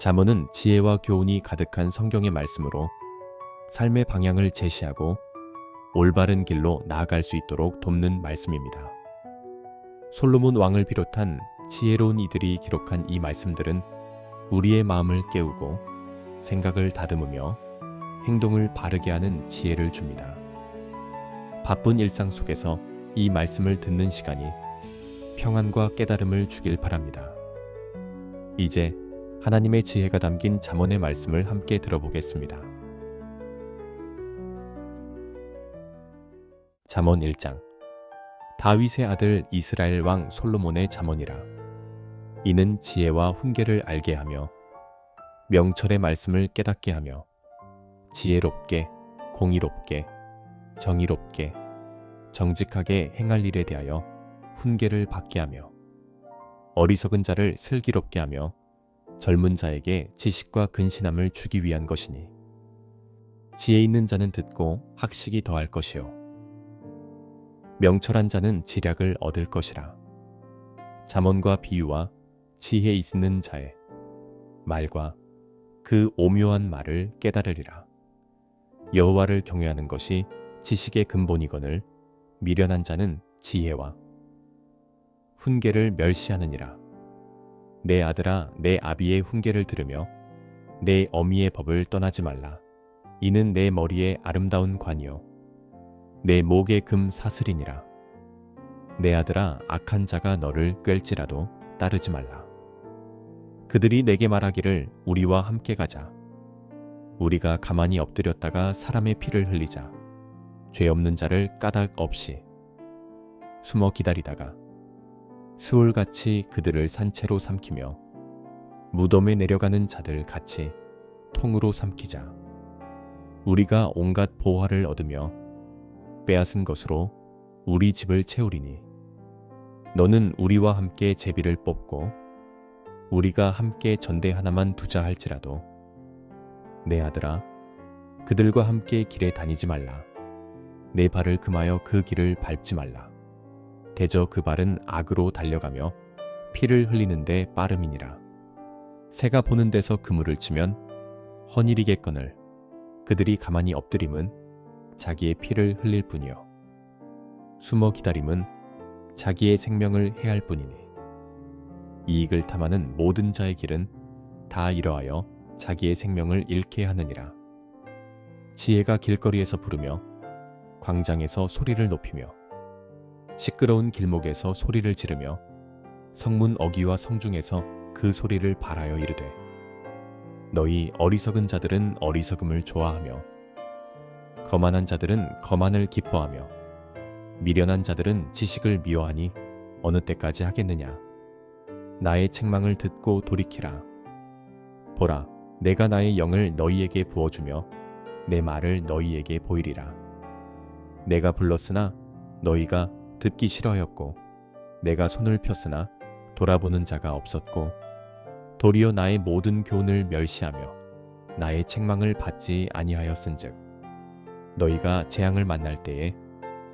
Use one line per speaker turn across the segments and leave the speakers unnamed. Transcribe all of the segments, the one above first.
잠언은 지혜와 교훈이 가득한 성경의 말씀으로 삶의 방향을 제시하고 올바른 길로 나아갈 수 있도록 돕는 말씀입니다. 솔로몬 왕을 비롯한 지혜로운 이들이 기록한 이 말씀들은 우리의 마음을 깨우고 생각을 다듬으며 행동을 바르게 하는 지혜를 줍니다. 바쁜 일상 속에서 이 말씀을 듣는 시간이 평안과 깨달음을 주길 바랍니다. 이제 하나님의 지혜가 담긴 잠언의 말씀을 함께 들어보겠습니다. 잠언 1장. 다윗의 아들 이스라엘 왕 솔로몬의 잠언이라. 이는 지혜와 훈계를 알게 하며 명철의 말씀을 깨닫게 하며 지혜롭게, 공의롭게, 정의롭게, 정직하게 행할 일에 대하여 훈계를 받게 하며 어리석은 자를 슬기롭게 하며 젊은 자에게 지식과 근신함을 주기 위한 것이니 지혜 있는 자는 듣고 학식이 더할 것이요 명철한 자는 지략을 얻을 것이라. 잠언과 비유와 지혜 있는 자의 말과 그 오묘한 말을 깨달으리라. 여호와를 경외하는 것이 지식의 근본이거늘 미련한 자는 지혜와 훈계를 멸시하느니라. 내 아들아, 내 아비의 훈계를 들으며 내 어미의 법을 떠나지 말라. 이는 내 머리에 아름다운 관이요 내 목의 금 사슬이니라. 내 아들아, 악한 자가 너를 꿰을지라도 따르지 말라. 그들이 내게 말하기를 우리와 함께 가자. 우리가 가만히 엎드렸다가 사람의 피를 흘리자. 죄 없는 자를 까닭 없이 숨어 기다리다가 스올같이 그들을 산채로 삼키며 무덤에 내려가는 자들 같이 통으로 삼키자. 우리가 온갖 보화를 얻으며 빼앗은 것으로 우리 집을 채우리니 너는 우리와 함께 제비를 뽑고 우리가 함께 전대 하나만 두자 할지라도 내 아들아, 그들과 함께 길에 다니지 말라. 내 발을 금하여 그 길을 밟지 말라. 대저 그 발은 악으로 달려가며 피를 흘리는데 빠름이니라. 새가 보는 데서 그물을 치면 허니리겠거늘 그들이 가만히 엎드림은 자기의 피를 흘릴 뿐이요 숨어 기다림은 자기의 생명을 해할 뿐이니 이익을 탐하는 모든 자의 길은 다 이러하여 자기의 생명을 잃게 하느니라. 지혜가 길거리에서 부르며 광장에서 소리를 높이며 시끄러운 길목에서 소리를 지르며 성문 어귀와 성중에서 그 소리를 발하여 이르되 너희 어리석은 자들은 어리석음을 좋아하며 거만한 자들은 거만을 기뻐하며 미련한 자들은 지식을 미워하니 어느 때까지 하겠느냐. 나의 책망을 듣고 돌이키라. 보라, 내가 나의 영을 너희에게 부어주며 내 말을 너희에게 보이리라. 내가 불렀으나 너희가 듣기 싫어하였고 내가 손을 폈으나 돌아보는 자가 없었고 도리어 나의 모든 교훈을 멸시하며 나의 책망을 받지 아니하였은즉 너희가 재앙을 만날 때에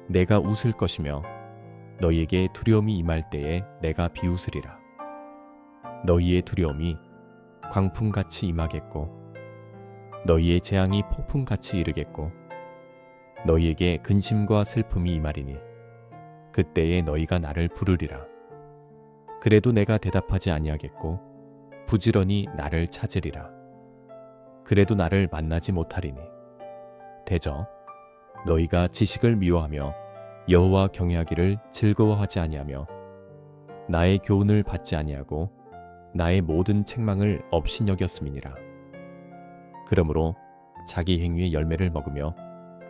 내가 웃을 것이며 너희에게 두려움이 임할 때에 내가 비웃으리라. 너희의 두려움이 광풍같이 임하겠고 너희의 재앙이 폭풍같이 이르겠고 너희에게 근심과 슬픔이 임하리니 그때에 너희가 나를 부르리라. 그래도 내가 대답하지 아니하겠고 부지런히 나를 찾으리라. 그래도 나를 만나지 못하리니 대저 너희가 지식을 미워하며 여호와 경외하기를 즐거워하지 아니하며 나의 교훈을 받지 아니하고 나의 모든 책망을 업신여겼음이니라. 그러므로 자기 행위의 열매를 먹으며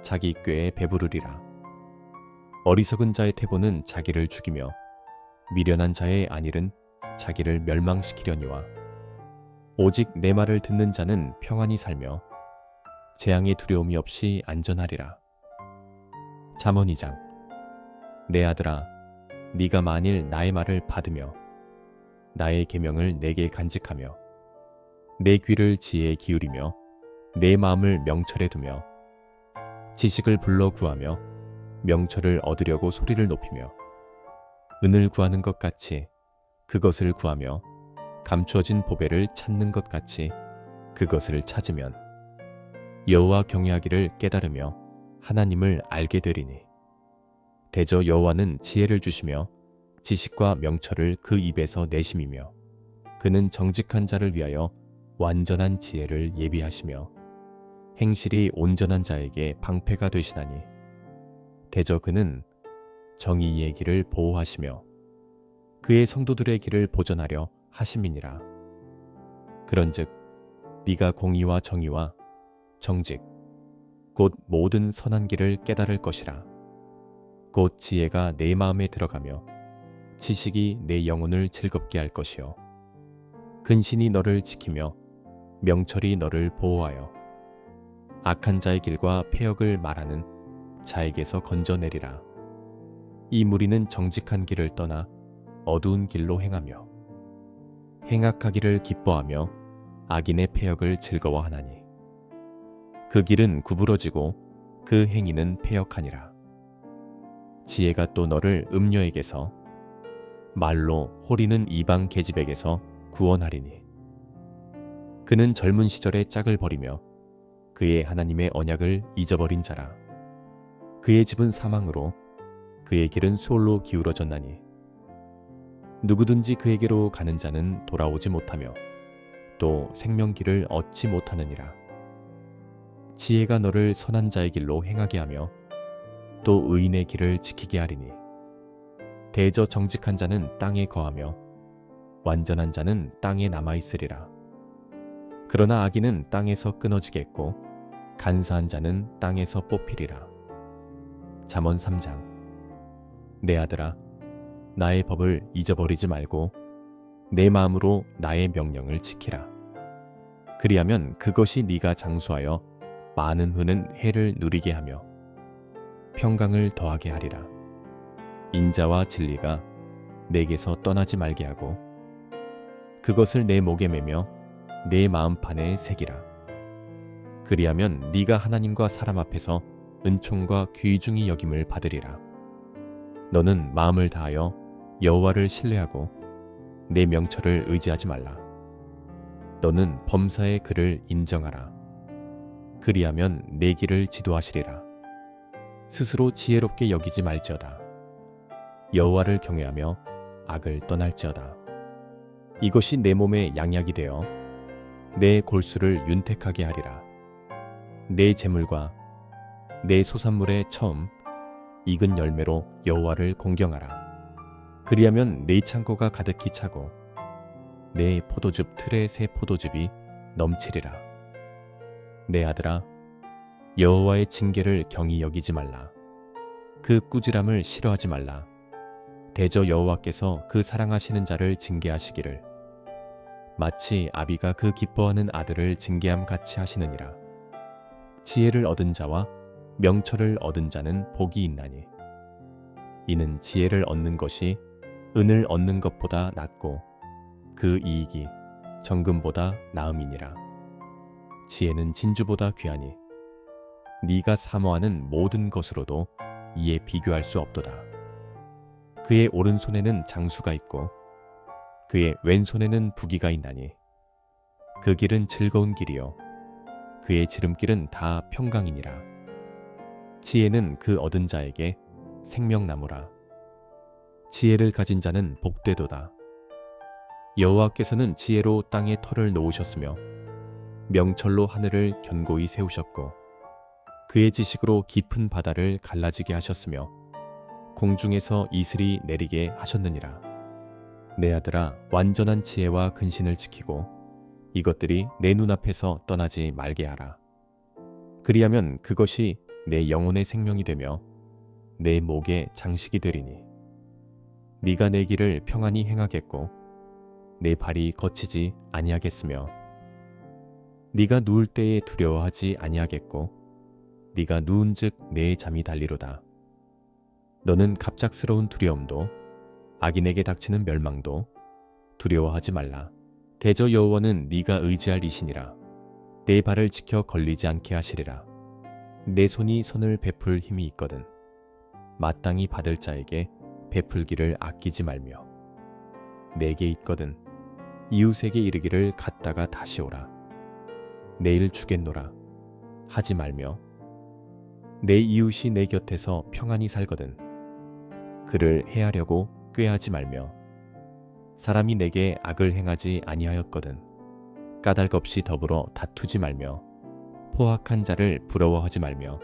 자기 꾀에 배부르리라. 어리석은 자의 태보는 자기를 죽이며 미련한 자의 안일은 자기를 멸망시키려니와 오직 내 말을 듣는 자는 평안히 살며 재앙의 두려움이 없이 안전하리라. 잠언 2장. 내 아들아, 네가 만일 나의 말을 받으며 나의 계명을 내게 간직하며 내 귀를 지혜에 기울이며 내 마음을 명철에 두며 지식을 불러 구하며 명철을 얻으려고 소리를 높이며 은을 구하는 것 같이 그것을 구하며 감추어진 보배를 찾는 것 같이 그것을 찾으면 여호와 경외하기를 깨달으며 하나님을 알게 되리니 대저 여호와는 지혜를 주시며 지식과 명철을 그 입에서 내심이며 그는 정직한 자를 위하여 완전한 지혜를 예비하시며 행실이 온전한 자에게 방패가 되시나니 대저 그는 정의의 길을 보호하시며 그의 성도들의 길을 보전하려 하심이니라. 그런즉 네가 공의와 정의와 정직 곧 모든 선한 길을 깨달을 것이라. 곧 지혜가 내 마음에 들어가며 지식이 내 영혼을 즐겁게 할 것이요 근신이 너를 지키며 명철이 너를 보호하여 악한 자의 길과 패역을 말하는 자에게서 건져내리라. 이 무리는 정직한 길을 떠나 어두운 길로 행하며 행악하기를 기뻐하며 악인의 패역을 즐거워하나니 그 길은 구부러지고 그 행위는 패역하니라. 지혜가 또 너를 음녀에게서 말로 호리는 이방 계집에게서 구원하리니 그는 젊은 시절에 짝을 버리며 그의 하나님의 언약을 잊어버린 자라. 그의 집은 사망으로 그의 길은 수월로 기울어졌나니 누구든지 그에게로 가는 자는 돌아오지 못하며 또 생명길을 얻지 못하느니라. 지혜가 너를 선한 자의 길로 행하게 하며 또 의인의 길을 지키게 하리니 대저 정직한 자는 땅에 거하며 완전한 자는 땅에 남아있으리라. 그러나 악인은 땅에서 끊어지겠고 간사한 자는 땅에서 뽑히리라. 잠언 3장. 내 아들아, 나의 법을 잊어버리지 말고 내 마음으로 나의 명령을 지키라. 그리하면 그것이 네가 장수하여 많은 후는 해를 누리게 하며 평강을 더하게 하리라. 인자와 진리가 내게서 떠나지 말게 하고 그것을 내 목에 매며 내 마음판에 새기라. 그리하면 네가 하나님과 사람 앞에서 은총과 귀중히 여김을 받으리라. 너는 마음을 다하여 여호와를 신뢰하고 내 명철을 의지하지 말라. 너는 범사의 그를 인정하라. 그리하면 내 길을 지도하시리라. 스스로 지혜롭게 여기지 말지어다. 여호와를 경외하며 악을 떠날지어다. 이것이 내 몸에 양약이 되어 내 골수를 윤택하게 하리라. 내 재물과 내 소산물의 처음 익은 열매로 여호와를 공경하라. 그리하면 내 창고가 가득히 차고 내 포도즙 틀에 새 포도즙이 넘치리라. 내 아들아, 여호와의 징계를 경히 여기지 말라. 그 꾸지람을 싫어하지 말라. 대저 여호와께서 그 사랑하시는 자를 징계하시기를 마치 아비가 그 기뻐하는 아들을 징계함 같이 하시느니라. 지혜를 얻은 자와 명철을 얻은 자는 복이 있나니 이는 지혜를 얻는 것이 은을 얻는 것보다 낫고 그 이익이 정금보다 나음이니라. 지혜는 진주보다 귀하니 네가 사모하는 모든 것으로도 이에 비교할 수 없도다. 그의 오른손에는 장수가 있고 그의 왼손에는 부귀가 있나니 그 길은 즐거운 길이요 그의 지름길은 다 평강이니라. 지혜는 그 얻은 자에게 생명나무라. 지혜를 가진 자는 복되도다. 여호와께서는 지혜로 땅에 터를 놓으셨으며 명철로 하늘을 견고히 세우셨고 그의 지식으로 깊은 바다를 갈라지게 하셨으며 공중에서 이슬이 내리게 하셨느니라. 내 아들아, 완전한 지혜와 근신을 지키고 이것들이 내 눈앞에서 떠나지 말게 하라. 그리하면 그것이 내 영혼의 생명이 되며 내 목의 장식이 되리니 네가 내 길을 평안히 행하겠고 내 발이 거치지 아니하겠으며 네가 누울 때에 두려워하지 아니하겠고 네가 누운즉 내 잠이 달리로다. 너는 갑작스러운 두려움도 악인에게 닥치는 멸망도 두려워하지 말라. 대저 여호와는 네가 의지할 이시니라. 내 발을 지켜 걸리지 않게 하시리라. 내 손이 선을 베풀 힘이 있거든 마땅히 받을 자에게 베풀기를 아끼지 말며 내게 있거든 이웃에게 이르기를 갔다가 다시 오라. 내일 주겠노라 하지 말며 내 이웃이 내 곁에서 평안히 살거든 그를 해하려고 꾀하지 말며 사람이 내게 악을 행하지 아니하였거든 까닭없이 더불어 다투지 말며 포악한 자를 부러워하지 말며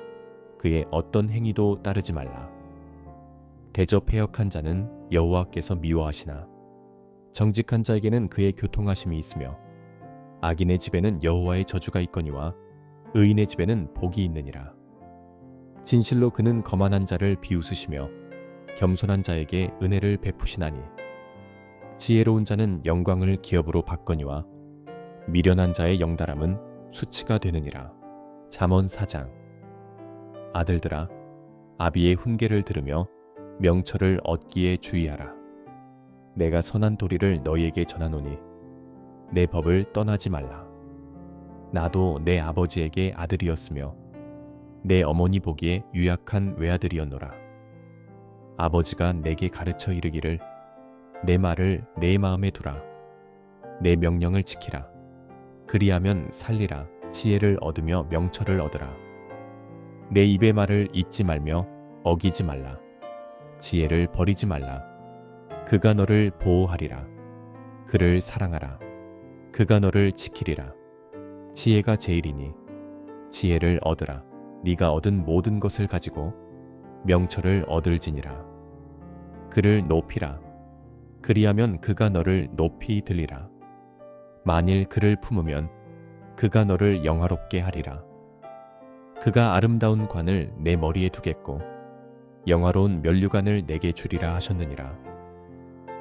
그의 어떤 행위도 따르지 말라. 대접해역한 자는 여호와께서 미워하시나 정직한 자에게는 그의 교통하심이 있으며 악인의 집에는 여호와의 저주가 있거니와 의인의 집에는 복이 있느니라. 진실로 그는 거만한 자를 비웃으시며 겸손한 자에게 은혜를 베푸시나니 지혜로운 자는 영광을 기업으로 받거니와 미련한 자의 영달함은 수치가 되느니라. 잠언 4장. 아들들아 아비의 훈계를 들으며 명철을 얻기에 주의하라. 내가 선한 도리를 너희에게 전하노니 내 법을 떠나지 말라. 나도 내 아버지에게 아들이었으며 내 어머니 보기에 유약한 외아들이었노라. 아버지가 내게 가르쳐 이르기를 내 말을 내 마음에 두라. 내 명령을 지키라. 그리하면 살리라. 지혜를 얻으며 명철을 얻으라. 내 입의 말을 잊지 말며 어기지 말라. 지혜를 버리지 말라. 그가 너를 보호하리라. 그를 사랑하라. 그가 너를 지키리라. 지혜가 제일이니 지혜를 얻으라. 네가 얻은 모든 것을 가지고 명철을 얻을지니라. 그를 높이라. 그리하면 그가 너를 높이 들리라. 만일 그를 품으면 그가 너를 영화롭게 하리라. 그가 아름다운 관을 내 머리에 두겠고 영화로운 면류관을 내게 주리라 하셨느니라.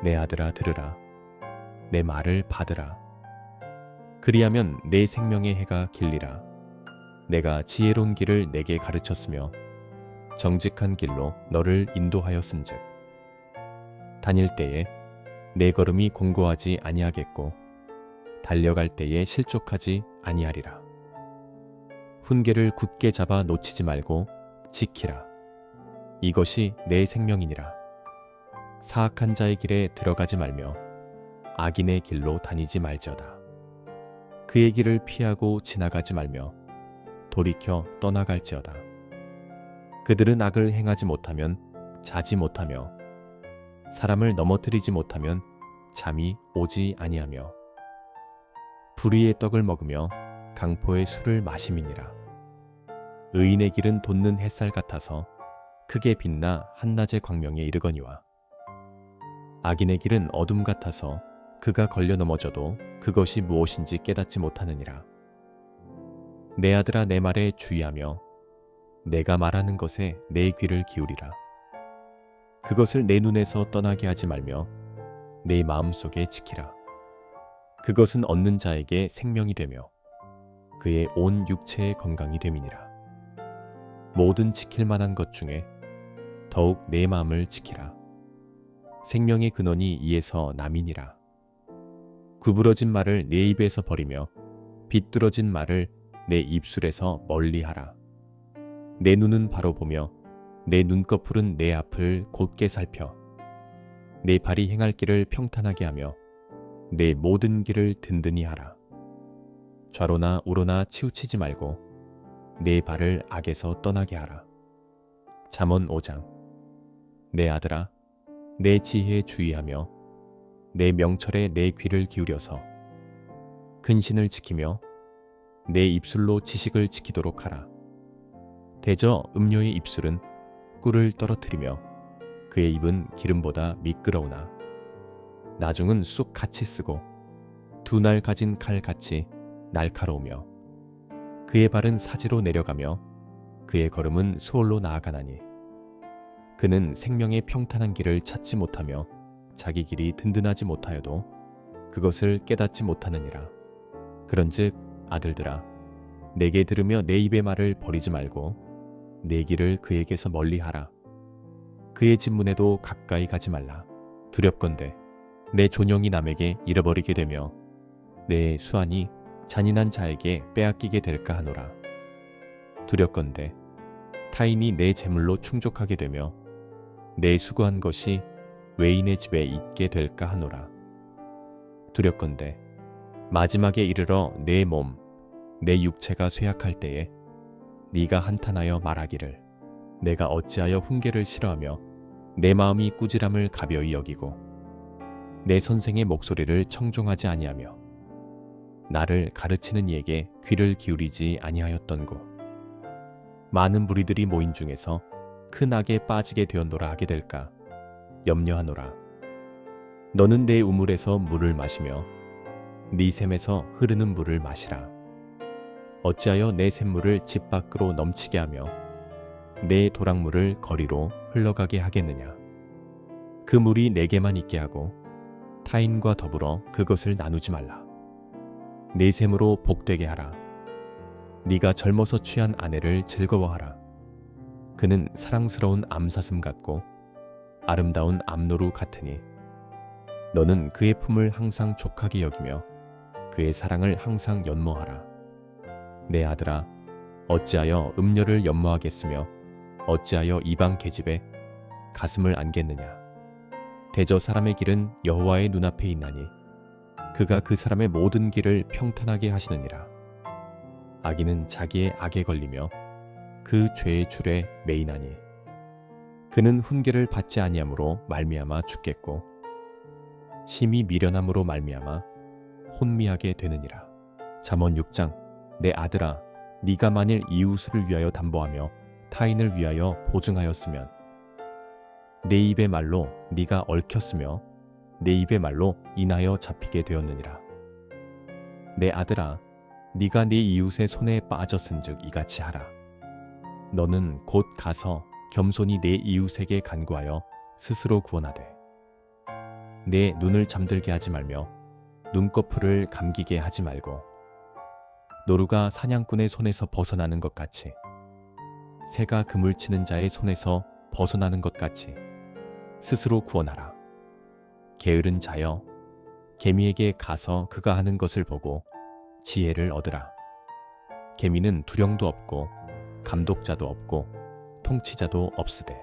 내 아들아 들으라. 내 말을 받으라. 그리하면 내 생명의 해가 길리라. 내가 지혜로운 길을 내게 가르쳤으며 정직한 길로 너를 인도하였은즉 다닐 때에 내 걸음이 공고하지 아니하겠고 달려갈 때에 실족하지 아니하리라. 훈계를 굳게 잡아 놓치지 말고 지키라. 이것이 내 생명이니라. 사악한 자의 길에 들어가지 말며 악인의 길로 다니지 말지어다. 그의 길을 피하고 지나가지 말며 돌이켜 떠나갈지어다. 그들은 악을 행하지 못하면 자지 못하며 사람을 넘어뜨리지 못하면 잠이 오지 아니하며 불의의 떡을 먹으며 강포의 술을 마심이니라. 의인의 길은 돋는 햇살 같아서 크게 빛나 한낮의 광명에 이르거니와 악인의 길은 어둠 같아서 그가 걸려 넘어져도 그것이 무엇인지 깨닫지 못하느니라. 내 아들아 내 말에 주의하며 내가 말하는 것에 내 귀를 기울이라. 그것을 내 눈에서 떠나게 하지 말며 내 마음속에 지키라. 그것은 얻는 자에게 생명이 되며 그의 온 육체의 건강이 됨이니라. 모든 지킬 만한 것 중에 더욱 내 마음을 지키라. 생명의 근원이 이에서 남이니라. 구부러진 말을 내 입에서 버리며 비뚤어진 말을 내 입술에서 멀리하라. 내 눈은 바로 보며 내 눈꺼풀은 내 앞을 곧게 살펴 내 발이 행할 길을 평탄하게 하며 내 모든 길을 든든히 하라. 좌로나 우로나 치우치지 말고 내 발을 악에서 떠나게 하라. 잠언 5장. 내 아들아 내 지혜에 주의하며 내 명철에 내 귀를 기울여서 근신을 지키며 내 입술로 지식을 지키도록 하라. 대저 음료의 입술은 꿀을 떨어뜨리며 그의 입은 기름보다 미끄러우나 나중은 쑥 같이 쓰고 두 날 가진 칼 같이 날카로우며 그의 발은 사지로 내려가며 그의 걸음은 수월로 나아가나니 그는 생명의 평탄한 길을 찾지 못하며 자기 길이 든든하지 못하여도 그것을 깨닫지 못하느니라. 그런즉 아들들아 내게 들으며 내 입의 말을 버리지 말고 내 길을 그에게서 멀리하라. 그의 집문에도 가까이 가지 말라. 두렵건대 내 존영이 남에게 잃어버리게 되며 내 수완이 잔인한 자에게 빼앗기게 될까 하노라. 두렵건대 타인이 내 재물로 충족하게 되며 내 수고한 것이 외인의 집에 있게 될까 하노라. 두렵건대 마지막에 이르러 내 몸, 내 육체가 쇠약할 때에 네가 한탄하여 말하기를 내가 어찌하여 훈계를 싫어하며 내 마음이 꾸지람을 가벼이 여기고 내 선생의 목소리를 청종하지 아니하며 나를 가르치는 이에게 귀를 기울이지 아니하였던고. 많은 무리들이 모인 중에서 큰 악에 빠지게 되었노라 하게 될까 염려하노라. 너는 내 우물에서 물을 마시며 네 샘에서 흐르는 물을 마시라. 어찌하여 내 샘물을 집 밖으로 넘치게 하며 내 도랑물을 거리로 흘러가게 하겠느냐. 그 물이 내게만 있게 하고 타인과 더불어 그것을 나누지 말라. 내 샘으로 복되게 하라. 네가 젊어서 취한 아내를 즐거워하라. 그는 사랑스러운 암사슴 같고 아름다운 암노루 같으니 너는 그의 품을 항상 족하게 여기며 그의 사랑을 항상 연모하라. 내 아들아, 어찌하여 음녀를 연모하겠으며 어찌하여 이방 계집에 가슴을 안겠느냐. 대저 사람의 길은 여호와의 눈앞에 있나니 그가 그 사람의 모든 길을 평탄하게 하시느니라. 악인은 자기의 악에 걸리며 그 죄의 줄에 매이나니 그는 훈계를 받지 아니함으로 말미암아 죽겠고 심히 미련함으로 말미암아 혼미하게 되느니라. 잠언 6장. 내 아들아, 네가 만일 이웃을 위하여 담보하며 타인을 위하여 보증하였으면 내 입의 말로 네가 얽혔으며 내 입의 말로 인하여 잡히게 되었느니라. 내 아들아, 네가 네 이웃의 손에 빠졌은즉 이같이 하라. 너는 곧 가서 겸손히 내 이웃에게 간구하여 스스로 구원하되 내 눈을 잠들게 하지 말며 눈꺼풀을 감기게 하지 말고 노루가 사냥꾼의 손에서 벗어나는 것 같이 새가 그물 치는 자의 손에서 벗어나는 것 같이 스스로 구원하라. 게으른 자여, 개미에게 가서 그가 하는 것을 보고 지혜를 얻으라. 개미는 두령도 없고 감독자도 없고 통치자도 없으되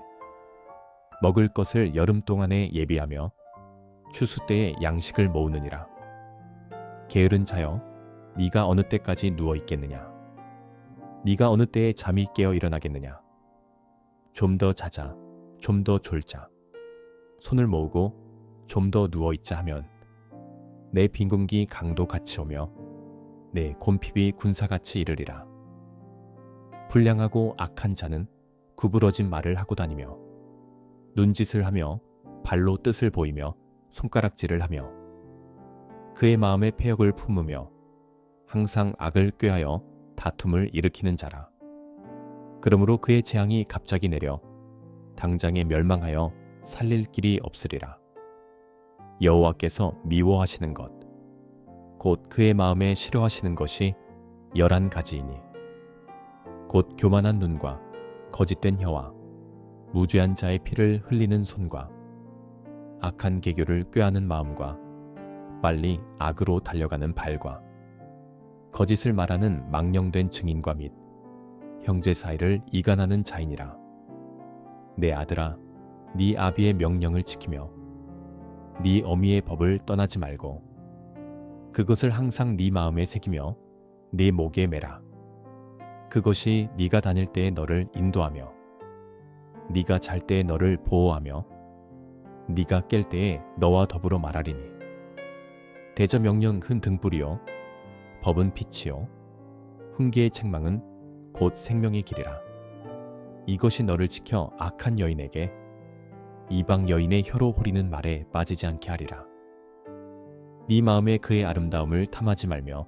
먹을 것을 여름 동안에 예비하며 추수 때에 양식을 모으느니라. 게으른 자여, 네가 어느 때까지 누워 있겠느냐? 네가 어느 때에 잠이 깨어 일어나겠느냐? 좀 더 자자, 좀 더 졸자. 손을 모으고 좀 더 누워 있자 하면 내 빈궁기 강도 같이 오며 내 곰핍이 군사같이 이르리라. 불량하고 악한 자는 구부러진 말을 하고 다니며 눈짓을 하며 발로 뜻을 보이며 손가락질을 하며 그의 마음에 패역을 품으며 항상 악을 꾀하여 다툼을 일으키는 자라. 그러므로 그의 재앙이 갑자기 내려 당장에 멸망하여 살릴 길이 없으리라. 여호와께서 미워하시는 것, 곧 그의 마음에 싫어하시는 것이 11가지이니 곧 교만한 눈과 거짓된 혀와 무죄한 자의 피를 흘리는 손과 악한 계교를 꾀하는 마음과 빨리 악으로 달려가는 발과 거짓을 말하는 망령된 증인과 및 형제 사이를 이간하는 자이니라. 내 아들아, 네 아비의 명령을 지키며 네 어미의 법을 떠나지 말고 그것을 항상 네 마음에 새기며 네 목에 매라. 그것이 네가 다닐 때에 너를 인도하며 네가 잘 때에 너를 보호하며 네가 깰 때에 너와 더불어 말하리니 대저 명령은 등불이요 법은 빛이요 훈계의 책망은 곧 생명의 길이라. 이것이 너를 지켜 악한 여인에게 이방 여인의 혀로 호리는 말에 빠지지 않게 하리라. 네 마음에 그의 아름다움을 탐하지 말며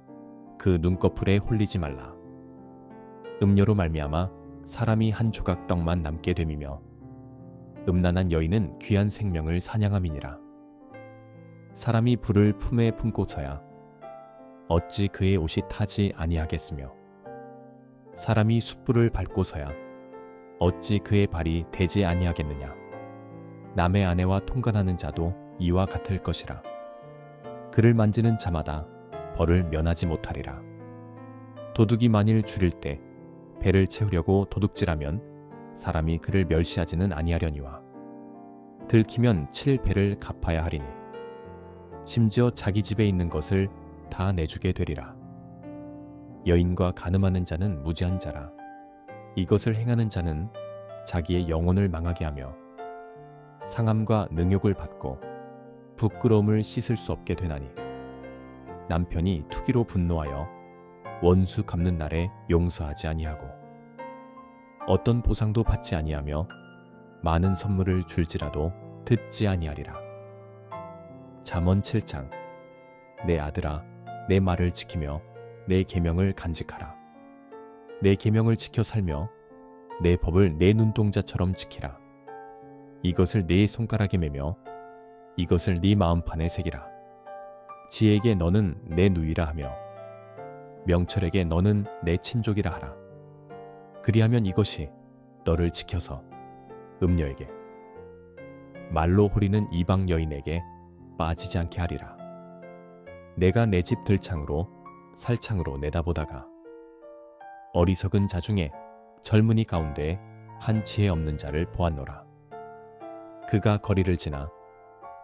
그 눈꺼풀에 홀리지 말라. 음료로 말미암아 사람이 한 조각 떡만 남게 됨이며 음란한 여인은 귀한 생명을 사냥함이니라. 사람이 불을 품에 품고서야 어찌 그의 옷이 타지 아니하겠으며 사람이 숯불을 밟고서야 어찌 그의 발이 되지 아니하겠느냐. 남의 아내와 통관하는 자도 이와 같을 것이라. 그를 만지는 자마다 벌을 면하지 못하리라. 도둑이 만일 줄일 때 배를 채우려고 도둑질하면 사람이 그를 멸시하지는 아니하려니와 들키면 7배를 갚아야 하리니 심지어 자기 집에 있는 것을 다 내주게 되리라. 여인과 간음하는 자는 무지한 자라. 이것을 행하는 자는 자기의 영혼을 망하게 하며 상함과 능욕을 받고 부끄러움을 씻을 수 없게 되나니, 남편이 투기로 분노하여 원수 갚는 날에 용서하지 아니하고 어떤 보상도 받지 아니하며 많은 선물을 줄지라도 듣지 아니하리라. 잠언 7장. 내 아들아, 내 말을 지키며 내 계명을 간직하라. 내 계명을 지켜 살며 내 법을 내 눈동자처럼 지키라. 이것을 네 손가락에 매며 이것을 네 마음판에 새기라. 지혜에게 너는 내 누이라 하며 명철에게 너는 내 친족이라 하라. 그리하면 이것이 너를 지켜서 음녀에게, 말로 호리는 이방 여인에게 빠지지 않게 하리라. 내가 내 집 들창으로 살창으로 내다보다가 어리석은 자 중에 젊은이 가운데 한 지혜 없는 자를 보았노라. 그가 거리를 지나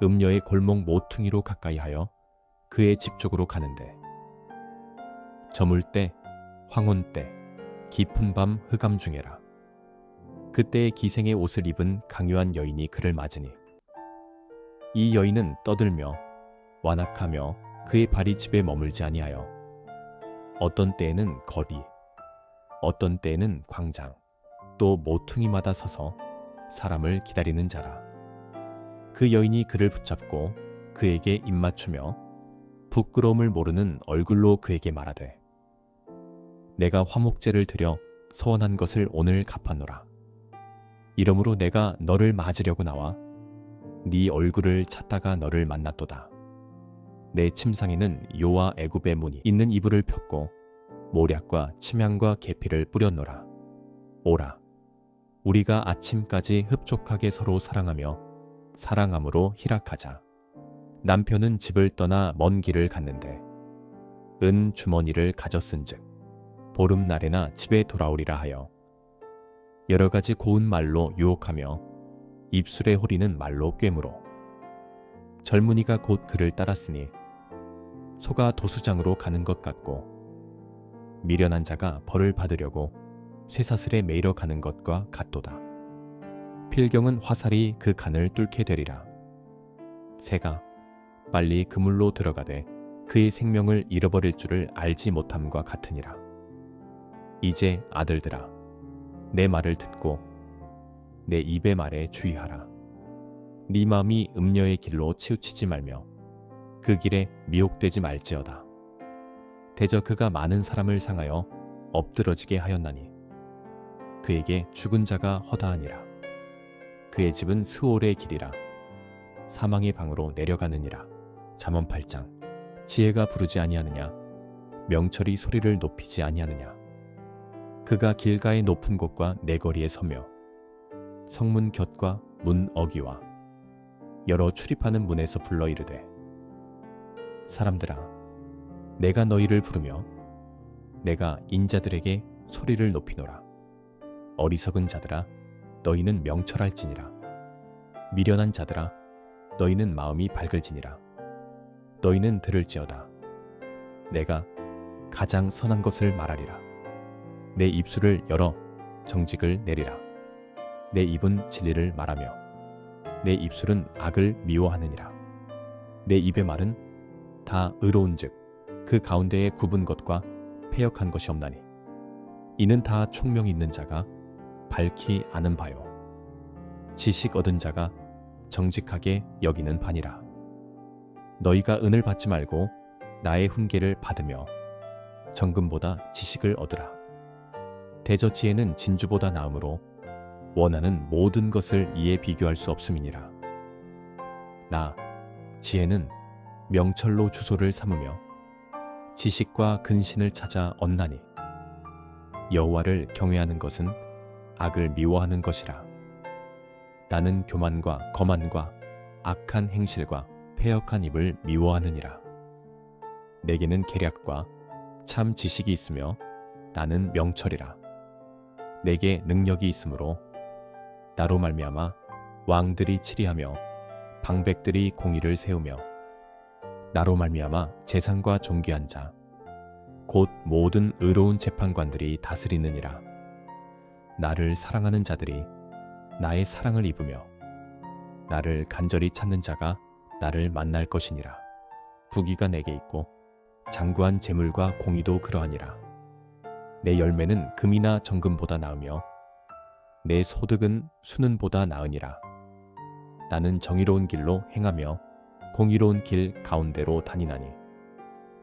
음녀의 골목 모퉁이로 가까이 하여 그의 집 쪽으로 가는데, 저물 때, 황혼 때, 깊은 밤 흑암 중에라. 그때의 기생의 옷을 입은 강요한 여인이 그를 맞으니, 이 여인은 떠들며 완악하며 그의 발이 집에 머물지 아니하여 어떤 때에는 거리, 어떤 때에는 광장, 또 모퉁이마다 서서 사람을 기다리는 자라. 그 여인이 그를 붙잡고 그에게 입맞추며 부끄러움을 모르는 얼굴로 그에게 말하되, 내가 화목제를 드려 서원한 것을 오늘 갚았노라. 이러므로 내가 너를 맞으려고 나와 네 얼굴을 찾다가 너를 만났도다. 내 침상에는 요와 애굽의 문이 있는 이불을 폈고 모략과 침향과 계피를 뿌렸노라. 오라, 우리가 아침까지 흡족하게 서로 사랑하며 사랑함으로 희락하자. 남편은 집을 떠나 먼 길을 갔는데 은 주머니를 가졌은즉 보름날에나 집에 돌아오리라 하여 여러 가지 고운 말로 유혹하며 입술에 호리는 말로 꿰물어 젊은이가 곧 그를 따랐으니 소가 도수장으로 가는 것 같고 미련한 자가 벌을 받으려고 쇠사슬에 매이러 가는 것과 같도다. 필경은 화살이 그 간을 뚫게 되리라. 새가 빨리 그물로 들어가되 그의 생명을 잃어버릴 줄을 알지 못함과 같으니라. 이제 아들들아, 내 말을 듣고 내 입의 말에 주의하라. 네 마음이 음녀의 길로 치우치지 말며 그 길에 미혹되지 말지어다. 대저 그가 많은 사람을 상하여 엎드러지게 하였나니 그에게 죽은 자가 허다하니라. 그의 집은 스올의 길이라 사망의 방으로 내려가느니라. 잠언 8장. 지혜가 부르지 아니하느냐, 명철이 소리를 높이지 아니하느냐. 그가 길가의 높은 곳과 내거리에 서며 성문 곁과 문 어귀와 여러 출입하는 문에서 불러 이르되, 사람들아, 내가 너희를 부르며 내가 인자들에게 소리를 높이노라. 어리석은 자들아, 너희는 명철할지니라. 미련한 자들아, 너희는 마음이 밝을지니라. 너희는 들을지어다. 내가 가장 선한 것을 말하리라. 내 입술을 열어 정직을 내리라. 내 입은 진리를 말하며 내 입술은 악을 미워하느니라. 내 입의 말은 다 의로운즉 그 가운데에 굽은 것과 패역한 것이 없나니 이는 다 총명이 있는 자가 밝히 아는 바요 지식 얻은 자가 정직하게 여기는 바니라. 너희가 은을 받지 말고 나의 훈계를 받으며 정금보다 지식을 얻으라. 대저 지혜는 진주보다 나음으로 원하는 모든 것을 이에 비교할 수 없음이니라. 나 지혜는 명철로 주소를 삼으며 지식과 근신을 찾아 얻나니 여호와를 경외하는 것은 악을 미워하는 것이라. 나는 교만과 거만과 악한 행실과 패역한 입을 미워하느니라. 내게는 계략과 참 지식이 있으며 나는 명철이라. 내게 능력이 있으므로 나로 말미암아 왕들이 치리하며 방백들이 공의를 세우며 나로 말미암아 재상과 존귀한 자 곧 모든 의로운 재판관들이 다스리느니라. 나를 사랑하는 자들이 나의 사랑을 입으며 나를 간절히 찾는 자가 나를 만날 것이니라. 부귀가 내게 있고 장구한 재물과 공의도 그러하니라. 내 열매는 금이나 정금보다 나으며 내 소득은 수는보다 나으니라. 나는 정의로운 길로 행하며 공의로운 길 가운데로 다니나니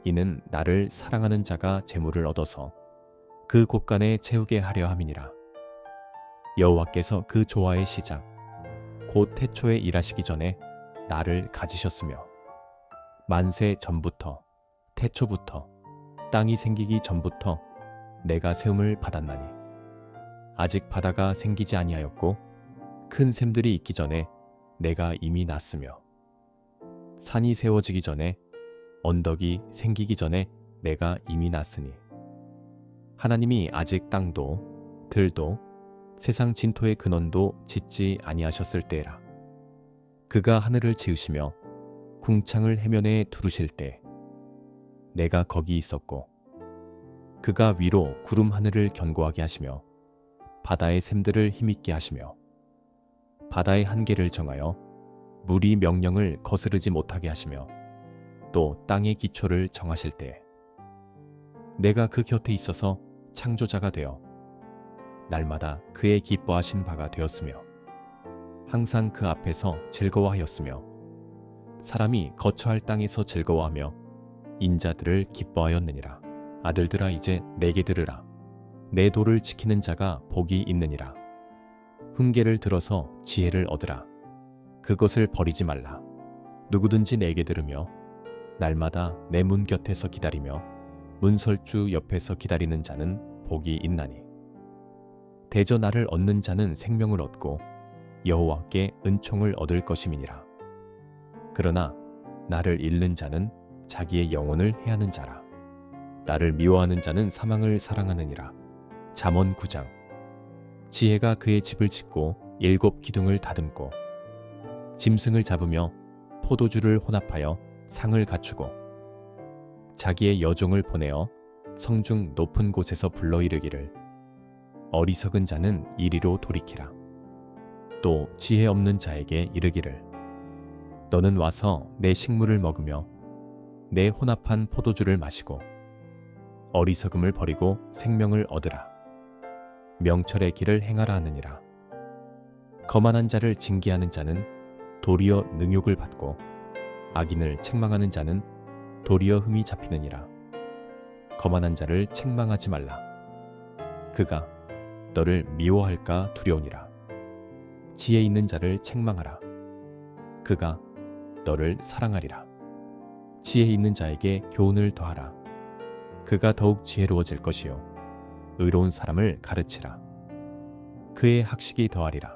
이는 나를 사랑하는 자가 재물을 얻어서 그 곳간에 채우게 하려 함이니라. 여호와께서 그 조화의 시작 곧 태초에 일하시기 전에 나를 가지셨으며 만세 전부터 태초부터 땅이 생기기 전부터 내가 세움을 받았나니 아직 바다가 생기지 아니하였고 큰 샘들이 있기 전에 내가 이미 났으며 산이 세워지기 전에 언덕이 생기기 전에 내가 이미 났으니 하나님이 아직 땅도 들도 세상 진토의 근원도 짓지 아니하셨을 때라. 그가 하늘을 지으시며 궁창을 해면에 두르실 때 내가 거기 있었고 그가 위로 구름 하늘을 견고하게 하시며 바다의 샘들을 힘있게 하시며 바다의 한계를 정하여 물이 명령을 거스르지 못하게 하시며 또 땅의 기초를 정하실 때 내가 그 곁에 있어서 창조자가 되어 날마다 그의 기뻐하신 바가 되었으며 항상 그 앞에서 즐거워하였으며 사람이 거처할 땅에서 즐거워하며 인자들을 기뻐하였느니라. 아들들아 이제 내게 들으라. 내 도를 지키는 자가 복이 있느니라. 훈계를 들어서 지혜를 얻으라. 그것을 버리지 말라. 누구든지 내게 들으며 날마다 내 문 곁에서 기다리며 문설주 옆에서 기다리는 자는 복이 있나니 대저 나를 얻는 자는 생명을 얻고 여호와께 은총을 얻을 것임이니라. 그러나 나를 잃는 자는 자기의 영혼을 해하는 자라. 나를 미워하는 자는 사망을 사랑하느니라. 잠언 9장. 지혜가 그의 집을 짓고 7 기둥을 다듬고 짐승을 잡으며 포도주를 혼합하여 상을 갖추고 자기의 여종을 보내어 성중 높은 곳에서 불러 이르기를 어리석은 자는 이리로 돌이키라. 또 지혜 없는 자에게 이르기를 너는 와서 내 식물을 먹으며 내 혼합한 포도주를 마시고 어리석음을 버리고 생명을 얻으라. 명철의 길을 행하라 하느니라. 거만한 자를 징계하는 자는 도리어 능욕을 받고 악인을 책망하는 자는 도리어 흠이 잡히느니라. 거만한 자를 책망하지 말라. 그가 너를 미워할까 두려우니라. 지혜 있는 자를 책망하라. 그가 너를 사랑하리라. 지혜 있는 자에게 교훈을 더하라. 그가 더욱 지혜로워질 것이요 의로운 사람을 가르치라. 그의 학식이 더하리라.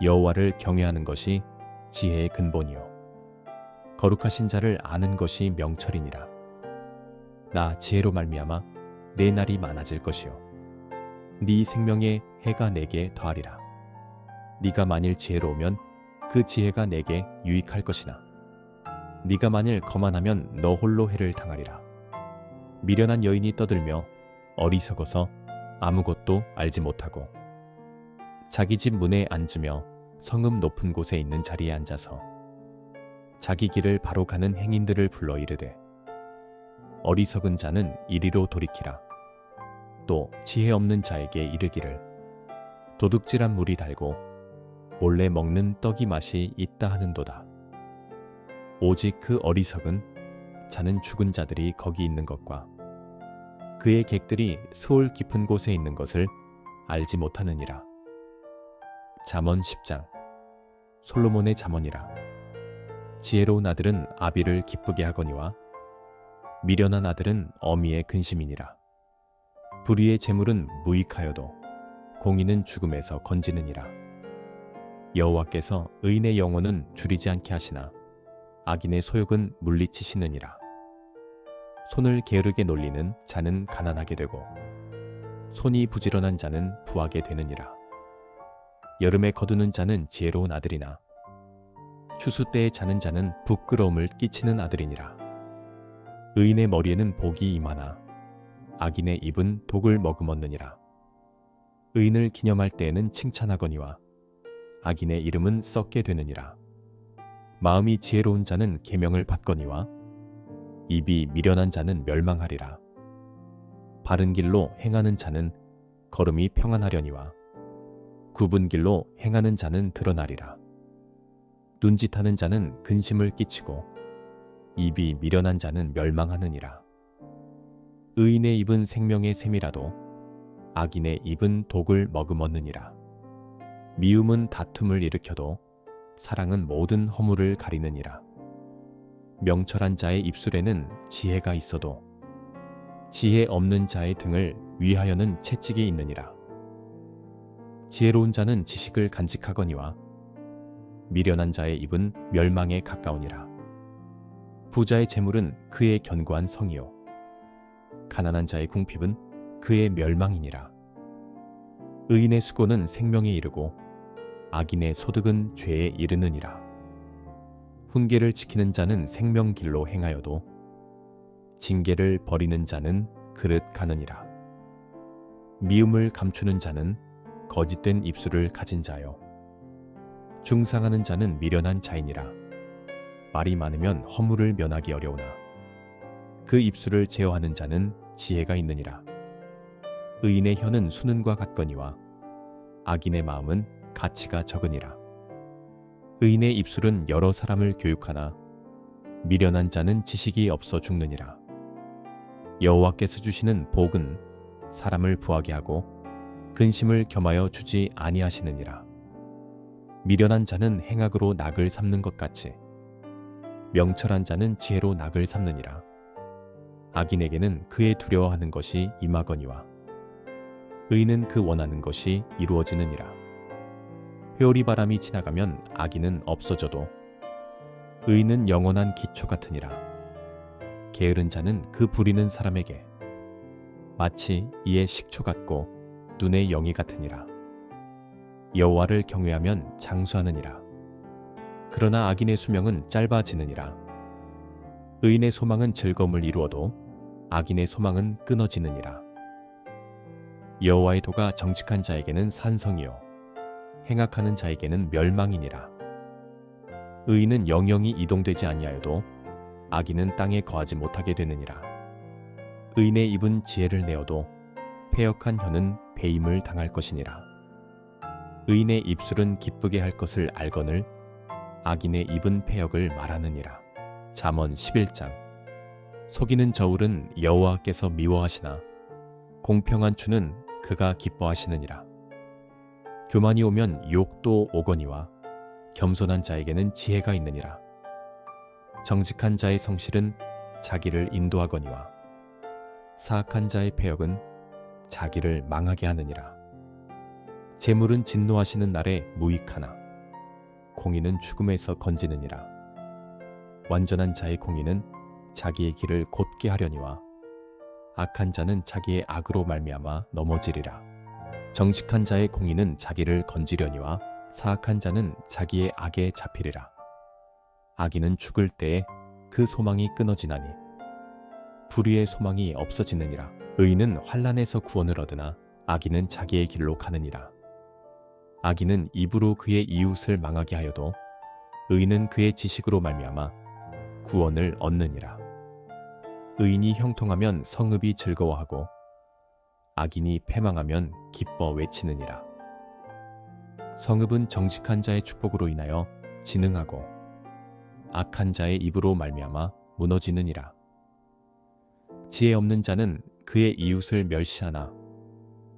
여호와를 경외하는 것이 지혜의 근본이요 거룩하신 자를 아는 것이 명철이니라. 나 지혜로 말미암아 내 날이 많아질 것이요 네 생명의 해가 내게 더하리라. 네가 만일 지혜로우면 그 지혜가 내게 유익할 것이나 네가 만일 거만하면 너 홀로 해를 당하리라. 미련한 여인이 떠들며 어리석어서 아무것도 알지 못하고 자기 집 문에 앉으며 성읍 높은 곳에 있는 자리에 앉아서 자기 길을 바로 가는 행인들을 불러 이르되 어리석은 자는 이리로 돌이키라. 또 지혜 없는 자에게 이르기를 도둑질한 물이 달고 몰래 먹는 떡이 맛이 있다 하는도다. 오직 그 어리석은 자는 죽은 자들이 거기 있는 것과 그의 객들이 스올 깊은 곳에 있는 것을 알지 못하느니라. 잠언 10장. 솔로몬의 잠언이라. 지혜로운 아들은 아비를 기쁘게 하거니와 미련한 아들은 어미의 근심이니라. 불의의 재물은 무익하여도 공의는 죽음에서 건지느니라. 여호와께서 의인의 영혼은 줄이지 않게 하시나 악인의 소욕은 물리치시느니라. 손을 게으르게 놀리는 자는 가난하게 되고 손이 부지런한 자는 부하게 되느니라. 여름에 거두는 자는 지혜로운 아들이나 추수 때에 자는 자는 부끄러움을 끼치는 아들이니라. 의인의 머리에는 복이 임하나 악인의 입은 독을 머금었느니라. 의인을 기념할 때에는 칭찬하거니와 악인의 이름은 썩게 되느니라. 마음이 지혜로운 자는 계명을 받거니와 입이 미련한 자는 멸망하리라. 바른 길로 행하는 자는 걸음이 평안하려니와 굽은 길로 행하는 자는 드러나리라. 눈짓하는 자는 근심을 끼치고 입이 미련한 자는 멸망하느니라. 의인의 입은 생명의 샘이라도 악인의 입은 독을 머금었느니라. 미움은 다툼을 일으켜도 사랑은 모든 허물을 가리느니라. 명철한 자의 입술에는 지혜가 있어도 지혜 없는 자의 등을 위하여는 채찍이 있느니라. 지혜로운 자는 지식을 간직하거니와 미련한 자의 입은 멸망에 가까우니라. 부자의 재물은 그의 견고한 성이요 가난한 자의 궁핍은 그의 멸망이니라. 의인의 수고는 생명에 이르고 악인의 소득은 죄에 이르느니라. 훈계를 지키는 자는 생명길로 행하여도 징계를 버리는 자는 그릇 가느니라. 미움을 감추는 자는 거짓된 입술을 가진 자요 중상하는 자는 미련한 자이니라. 말이 많으면 허물을 면하기 어려우나 그 입술을 제어하는 자는 지혜가 있느니라. 의인의 혀는 수는과 같거니와 악인의 마음은 가치가 적으니라. 의인의 입술은 여러 사람을 교육하나 미련한 자는 지식이 없어 죽느니라. 여호와께서 주시는 복은 사람을 부하게 하고 근심을 겸하여 주지 아니하시느니라. 미련한 자는 행악으로 낙을 삼는 것 같이 명철한 자는 지혜로 낙을 삼느니라. 악인에게는 그의 두려워하는 것이 임하거니와 의인은 그 원하는 것이 이루어지느니라. 회오리 바람이 지나가면 악인은 없어져도 의인은 영원한 기초 같으니라. 게으른 자는 그 부리는 사람에게 마치 이의 식초 같고 눈의 영이 같으니라. 여호와를 경외하면 장수하느니라. 그러나 악인의 수명은 짧아지느니라. 의인의 소망은 즐거움을 이루어도 악인의 소망은 끊어지느니라. 여호와의 도가 정직한 자에게는 산성이요 행악하는 자에게는 멸망이니라. 의인은 영영이 이동되지 아니하여도 악인은 땅에 거하지 못하게 되느니라. 의인의 입은 지혜를 내어도 패역한 혀는 배임을 당할 것이니라. 의인의 입술은 기쁘게 할 것을 알거늘 악인의 입은 패역을 말하느니라. 잠언 11장. 속이는 저울은 여호와께서 미워하시나 공평한 추는 그가 기뻐하시느니라. 교만이 오면 욕도 오거니와 겸손한 자에게는 지혜가 있느니라. 정직한 자의 성실은 자기를 인도하거니와 사악한 자의 패역은 자기를 망하게 하느니라. 재물은 진노하시는 날에 무익하나 공의는 죽음에서 건지느니라. 완전한 자의 공의는 자기의 길을 곧게 하려니와 악한 자는 자기의 악으로 말미암아 넘어지리라. 정직한 자의 공의는 자기를 건지려니와 사악한 자는 자기의 악에 잡히리라. 악인은 죽을 때에 그 소망이 끊어지나니 불의의 소망이 없어지느니라. 의인은 환난에서 구원을 얻으나 악인은 자기의 길로 가느니라. 악인은 입으로 그의 이웃을 망하게 하여도 의인은 그의 지식으로 말미암아 구원을 얻느니라. 의인이 형통하면 성읍이 즐거워하고 악인이 패망하면 기뻐 외치느니라. 성읍은 정직한 자의 축복으로 인하여 진흥하고 악한 자의 입으로 말미암아 무너지느니라. 지혜 없는 자는 그의 이웃을 멸시하나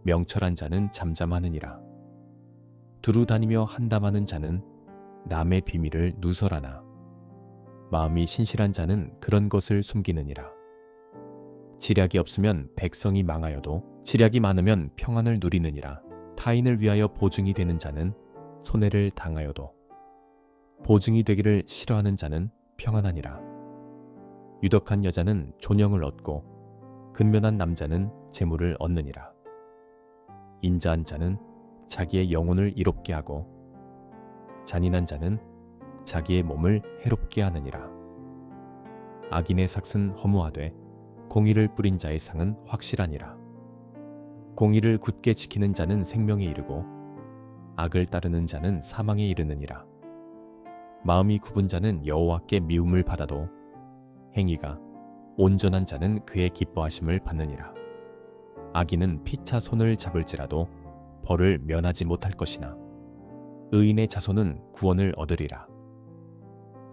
명철한 자는 잠잠하느니라. 두루 다니며 한담하는 자는 남의 비밀을 누설하나 마음이 신실한 자는 그런 것을 숨기느니라. 지략이 없으면 백성이 망하여도 지략이 많으면 평안을 누리느니라. 타인을 위하여 보증이 되는 자는 손해를 당하여도 보증이 되기를 싫어하는 자는 평안하니라. 유덕한 여자는 존영을 얻고 근면한 남자는 재물을 얻느니라. 인자한 자는 자기의 영혼을 이롭게 하고 잔인한 자는 자기의 몸을 해롭게 하느니라. 악인의 삭은 허무하되 공의를 뿌린 자의 상은 확실하니라. 공의를 굳게 지키는 자는 생명에 이르고 악을 따르는 자는 사망에 이르느니라. 마음이 굽은 자는 여호와께 미움을 받아도 행위가 온전한 자는 그의 기뻐하심을 받느니라. 악인은 피차 손을 잡을지라도 벌을 면하지 못할 것이나 의인의 자손은 구원을 얻으리라.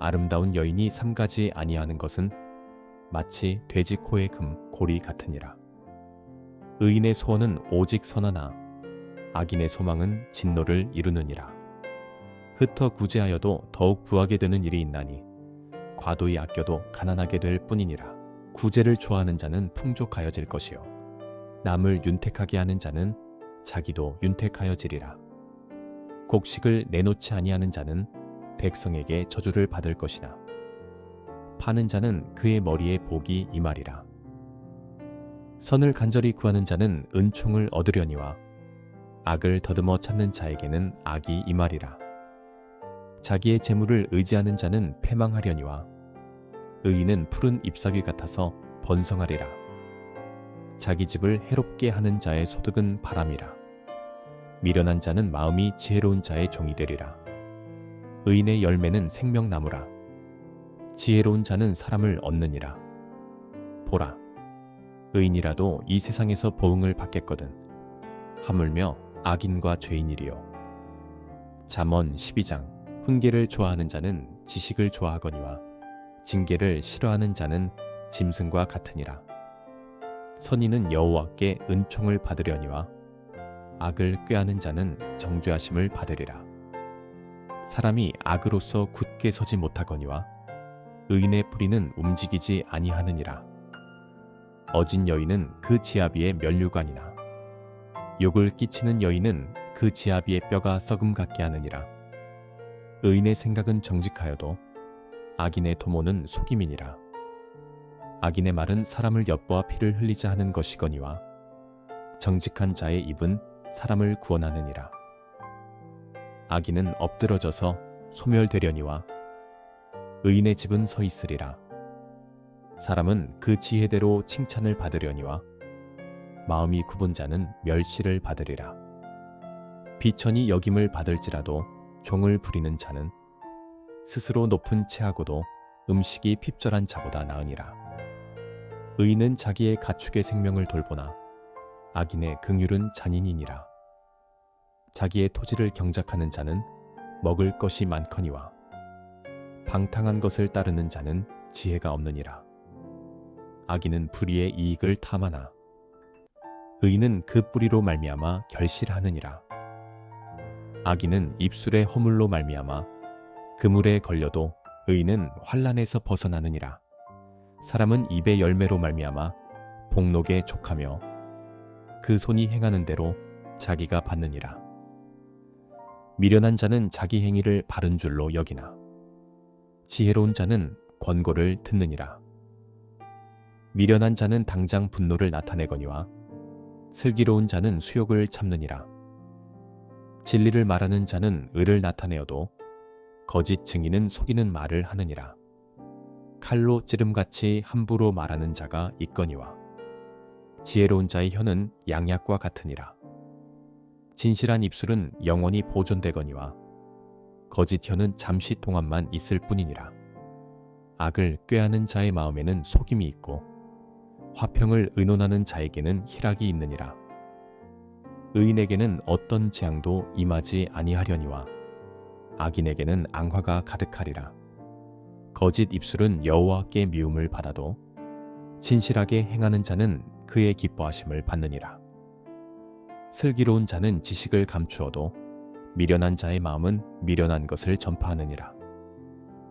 아름다운 여인이 삼가지 아니하는 것은 마치 돼지 코의 금 고리 같으니라. 의인의 소원은 오직 선하나 악인의 소망은 진노를 이루느니라. 흩어 구제하여도 더욱 부하게 되는 일이 있나니 과도히 아껴도 가난하게 될 뿐이니라. 구제를 좋아하는 자는 풍족하여질 것이요 남을 윤택하게 하는 자는 자기도 윤택하여지리라. 곡식을 내놓지 아니하는 자는 백성에게 저주를 받을 것이나 파는 자는 그의 머리에 복이 임하리라. 선을 간절히 구하는 자는 은총을 얻으려니와 악을 더듬어 찾는 자에게는 악이 임하리라. 자기의 재물을 의지하는 자는 패망하려니와 의인은 푸른 잎사귀 같아서 번성하리라. 자기 집을 해롭게 하는 자의 소득은 바람이라. 미련한 자는 마음이 지혜로운 자의 종이 되리라. 의인의 열매는 생명나무라. 지혜로운 자는 사람을 얻느니라. 보라, 의인이라도 이 세상에서 보응을 받겠거든 하물며 악인과 죄인이리요. 잠언 12장. 훈계를 좋아하는 자는 지식을 좋아하거니와 징계를 싫어하는 자는 짐승과 같으니라. 선인은 여호와께 은총을 받으려니와 악을 꾀하는 자는 정죄하심을 받으리라. 사람이 악으로서 굳게 서지 못하거니와 의인의 뿌리는 움직이지 아니하느니라. 어진 여인은 그 지아비의 면류관이나 욕을 끼치는 여인은 그 지아비의 뼈가 썩음 같게 하느니라. 의인의 생각은 정직하여도 악인의 도모는 속임이니라. 악인의 말은 사람을 엿보아 피를 흘리자 하는 것이거니와 정직한 자의 입은 사람을 구원하느니라. 악인은 엎드러져서 소멸되려니와 의인의 집은 서 있으리라. 사람은 그 지혜대로 칭찬을 받으려니와 마음이 굽은 자는 멸시를 받으리라. 비천이 여김을 받을지라도 종을 부리는 자는 스스로 높은 채하고도 음식이 핍절한 자보다 나으니라. 의인은 자기의 가축의 생명을 돌보나 악인의 긍휼은 잔인이니라. 자기의 토지를 경작하는 자는 먹을 것이 많거니와 방탕한 것을 따르는 자는 지혜가 없느니라. 악인은 불의의 이익을 탐하나 의인은 그 뿌리로 말미암아 결실하느니라. 악인은 입술의 허물로 말미암아 그물에 걸려도 의인은 환난에서 벗어나느니라. 사람은 입의 열매로 말미암아 복록에 족하며 그 손이 행하는 대로 자기가 받느니라. 미련한 자는 자기 행위를 바른 줄로 여기나 지혜로운 자는 권고를 듣느니라. 미련한 자는 당장 분노를 나타내거니와 슬기로운 자는 수욕을 참느니라. 진리를 말하는 자는 의를 나타내어도 거짓 증인은 속이는 말을 하느니라. 칼로 찌름같이 함부로 말하는 자가 있거니와 지혜로운 자의 혀는 양약과 같으니라. 진실한 입술은 영원히 보존되거니와 거짓 혀는 잠시 동안만 있을 뿐이니라. 악을 꾀하는 자의 마음에는 속임이 있고 화평을 의논하는 자에게는 희락이 있느니라. 의인에게는 어떤 재앙도 임하지 아니하려니와 악인에게는 앙화가 가득하리라. 거짓 입술은 여호와께 미움을 받아도 진실하게 행하는 자는 그의 기뻐하심을 받느니라. 슬기로운 자는 지식을 감추어도 미련한 자의 마음은 미련한 것을 전파하느니라.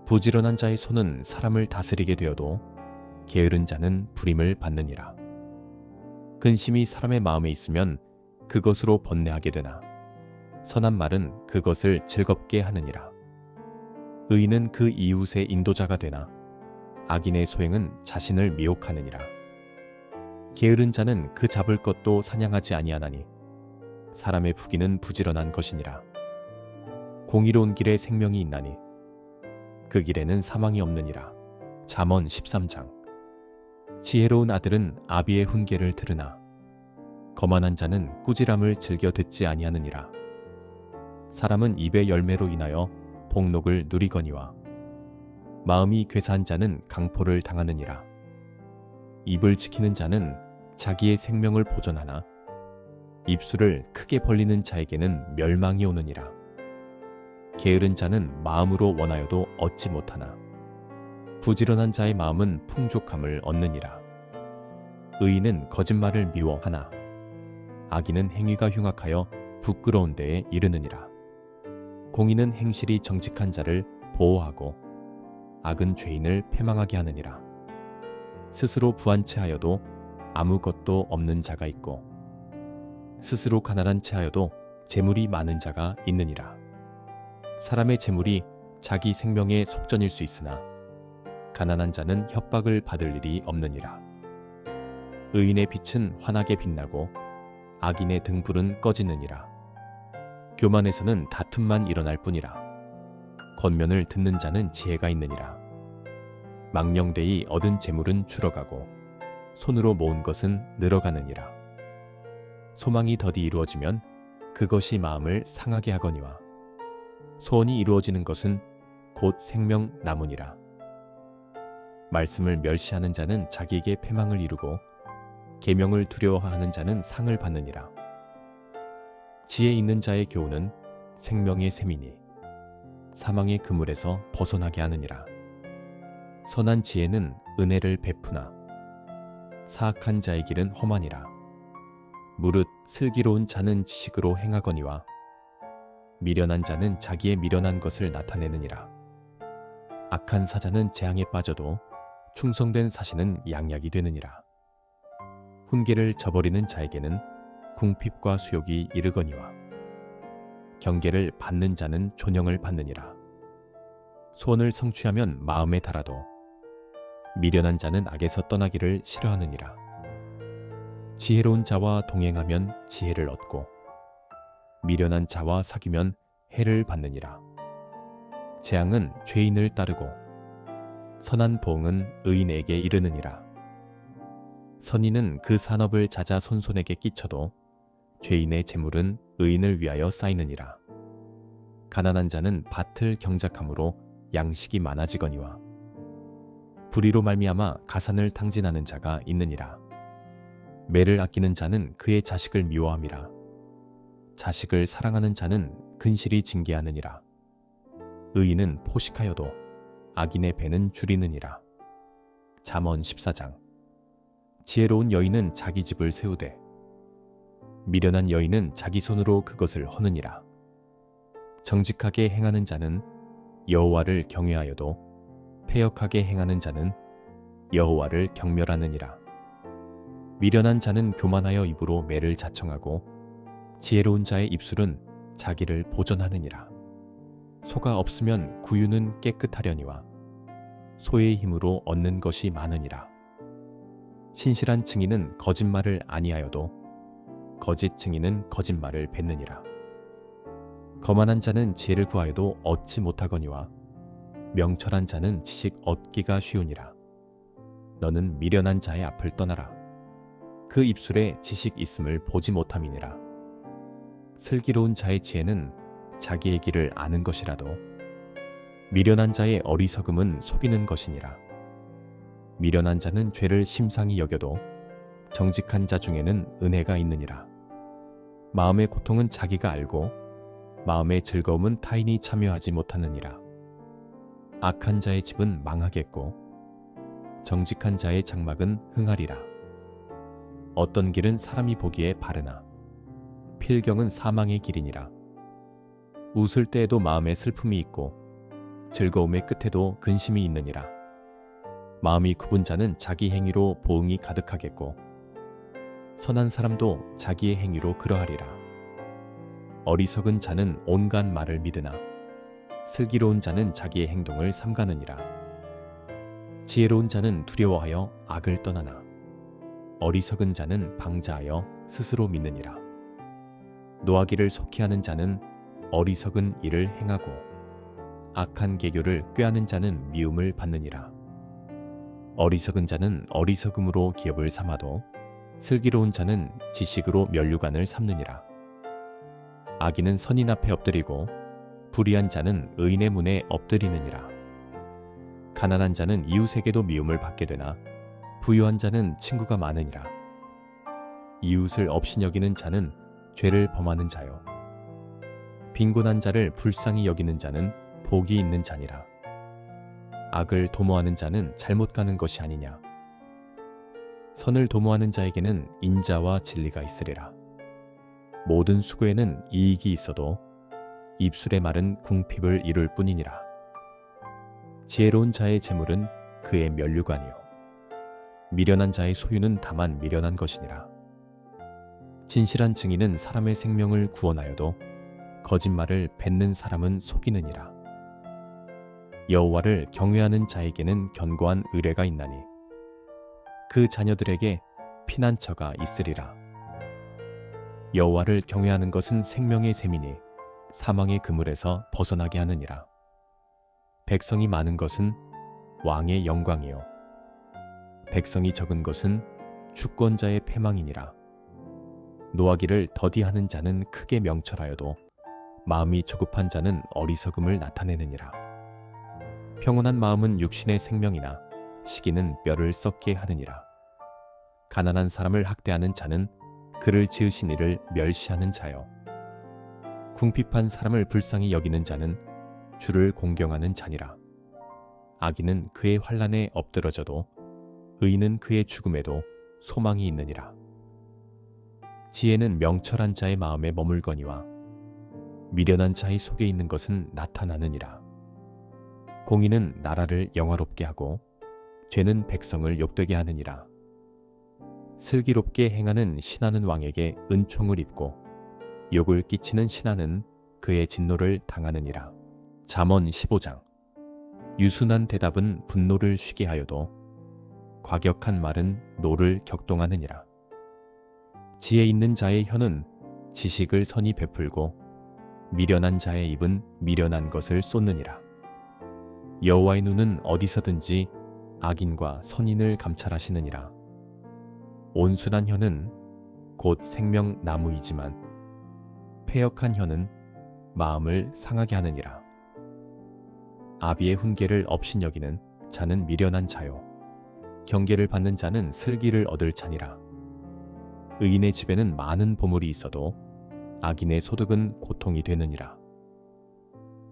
부지런한 자의 손은 사람을 다스리게 되어도 게으른 자는 불임을 받느니라. 근심이 사람의 마음에 있으면 그것으로 번뇌하게 되나 선한 말은 그것을 즐겁게 하느니라. 의인은 그 이웃의 인도자가 되나 악인의 소행은 자신을 미혹하느니라. 게으른 자는 그 잡을 것도 사냥하지 아니하나니 사람의 부귀는 부지런한 것이니라. 공의로운 길에 생명이 있나니 그 길에는 사망이 없느니라. 잠언 13장. 지혜로운 아들은 아비의 훈계를 들으나 거만한 자는 꾸지람을 즐겨 듣지 아니하느니라. 사람은 입의 열매로 인하여 복록을 누리거니와 마음이 괴사한 자는 강포를 당하느니라. 입을 지키는 자는 자기의 생명을 보존하나 입술을 크게 벌리는 자에게는 멸망이 오느니라. 게으른 자는 마음으로 원하여도 얻지 못하나 부지런한 자의 마음은 풍족함을 얻느니라. 의인은 거짓말을 미워하나 악인은 행위가 흉악하여 부끄러운 데에 이르느니라. 공의는 행실이 정직한 자를 보호하고 악은 죄인을 패망하게 하느니라. 스스로 부한 채하여도 아무것도 없는 자가 있고 스스로 가난한 채하여도 재물이 많은 자가 있느니라. 사람의 재물이 자기 생명의 속전일 수 있으나 가난한 자는 협박을 받을 일이 없느니라. 의인의 빛은 환하게 빛나고 악인의 등불은 꺼지느니라. 교만에서는 다툼만 일어날 뿐이라. 권면을 듣는 자는 지혜가 있느니라. 망령되이 얻은 재물은 줄어가고 손으로 모은 것은 늘어가느니라. 소망이 더디 이루어지면 그것이 마음을 상하게 하거니와 소원이 이루어지는 것은 곧 생명 나무니라. 말씀을 멸시하는 자는 자기에게 패망을 이루고 계명을 두려워하는 자는 상을 받느니라. 지혜 있는 자의 교훈은 생명의 샘이니 사망의 그물에서 벗어나게 하느니라. 선한 지혜는 은혜를 베푸나 사악한 자의 길은 험하니라. 무릇 슬기로운 자는 지식으로 행하거니와 미련한 자는 자기의 미련한 것을 나타내느니라. 악한 사자는 재앙에 빠져도 충성된 사신은 양약이 되느니라. 훈계를 저버리는 자에게는 궁핍과 수욕이 이르거니와 경계를 받는 자는 존영을 받느니라. 소원을 성취하면 마음에 달아도 미련한 자는 악에서 떠나기를 싫어하느니라. 지혜로운 자와 동행하면 지혜를 얻고 미련한 자와 사귀면 해를 받느니라. 재앙은 죄인을 따르고 선한 보응은 의인에게 이르느니라. 선인은 그 산업을 자자 손손에게 끼쳐도 죄인의 재물은 의인을 위하여 쌓이느니라. 가난한 자는 밭을 경작함으로 양식이 많아지거니와 불의로 말미암아 가산을 탕진하는 자가 있느니라. 매를 아끼는 자는 그의 자식을 미워함이라. 자식을 사랑하는 자는 근실이 징계하느니라. 의인은 포식하여도 악인의 배는 줄이느니라. 잠언 14장. 지혜로운 여인은 자기 집을 세우되 미련한 여인은 자기 손으로 그것을 허느니라. 정직하게 행하는 자는 여호와를 경외하여도 패역하게 행하는 자는 여호와를 경멸하느니라. 미련한 자는 교만하여 입으로 매를 자청하고 지혜로운 자의 입술은 자기를 보전하느니라. 소가 없으면 구유는 깨끗하려니와 소의 힘으로 얻는 것이 많으니라. 신실한 증인은 거짓말을 아니하여도 거짓 증인은 거짓말을 뱉느니라. 거만한 자는 지혜를 구하여도 얻지 못하거니와 명철한 자는 지식 얻기가 쉬우니라. 너는 미련한 자의 앞을 떠나라. 그 입술에 지식 있음을 보지 못함이니라. 슬기로운 자의 지혜는 자기의 길을 아는 것이라도 미련한 자의 어리석음은 속이는 것이니라. 미련한 자는 죄를 심상히 여겨도 정직한 자 중에는 은혜가 있느니라. 마음의 고통은 자기가 알고 마음의 즐거움은 타인이 참여하지 못하느니라. 악한 자의 집은 망하겠고 정직한 자의 장막은 흥하리라. 어떤 길은 사람이 보기에 바르나 필경은 사망의 길이니라. 웃을 때에도 마음에 슬픔이 있고 즐거움의 끝에도 근심이 있느니라. 마음이 굽은 자는 자기 행위로 보응이 가득하겠고 선한 사람도 자기의 행위로 그러하리라. 어리석은 자는 온갖 말을 믿으나 슬기로운 자는 자기의 행동을 삼가느니라. 지혜로운 자는 두려워하여 악을 떠나나 어리석은 자는 방자하여 스스로 믿느니라. 노하기를 속히 하는 자는 어리석은 일을 행하고 악한 계교를 꾀하는 자는 미움을 받느니라. 어리석은 자는 어리석음으로 기업을 삼아도 슬기로운 자는 지식으로 면류관을 삼느니라. 악인은 선인 앞에 엎드리고 불의한 자는 의인의 문에 엎드리느니라. 가난한 자는 이웃에게도 미움을 받게 되나 부유한 자는 친구가 많으니라. 이웃을 업신여기는 자는 죄를 범하는 자요, 빈곤한 자를 불쌍히 여기는 자는 복이 있는 자니라. 악을 도모하는 자는 잘못 가는 것이 아니냐. 선을 도모하는 자에게는 인자와 진리가 있으리라. 모든 수고에는 이익이 있어도 입술의 말은 궁핍을 이룰 뿐이니라. 지혜로운 자의 재물은 그의 면류관이요, 미련한 자의 소유는 다만 미련한 것이니라. 진실한 증인은 사람의 생명을 구원하여도 거짓말을 뱉는 사람은 속이느니라. 여호와를 경외하는 자에게는 견고한 의뢰가 있나니 그 자녀들에게 피난처가 있으리라. 여호와를 경외하는 것은 생명의 셈이니 사망의 그물에서 벗어나게 하느니라. 백성이 많은 것은 왕의 영광이요, 백성이 적은 것은 주권자의 패망이니라. 노하기를 더디하는 자는 크게 명철하여도 마음이 조급한 자는 어리석음을 나타내느니라. 평온한 마음은 육신의 생명이나 시기는 뼈를 썩게 하느니라. 가난한 사람을 학대하는 자는 그를 지으신 이를 멸시하는 자요, 궁핍한 사람을 불쌍히 여기는 자는 주를 공경하는 자니라. 악인은 그의 환난에 엎드러져도 의인은 그의 죽음에도 소망이 있느니라. 지혜는 명철한 자의 마음에 머물거니와 미련한 자의 속에 있는 것은 나타나느니라. 공의는 나라를 영화롭게 하고 죄는 백성을 욕되게 하느니라. 슬기롭게 행하는 신하는 왕에게 은총을 입고 욕을 끼치는 신하는 그의 진노를 당하느니라. 잠언 15장. 유순한 대답은 분노를 쉬게 하여도 과격한 말은 노를 격동하느니라. 지혜 있는 자의 혀는 지식을 선히 베풀고 미련한 자의 입은 미련한 것을 쏟느니라. 여호와의 눈은 어디서든지 악인과 선인을 감찰하시느니라. 온순한 혀는 곧 생명나무이지만 패역한 혀는 마음을 상하게 하느니라. 아비의 훈계를 업신여기는 자는 미련한 자요, 경계를 받는 자는 슬기를 얻을 자니라. 의인의 집에는 많은 보물이 있어도 악인의 소득은 고통이 되느니라.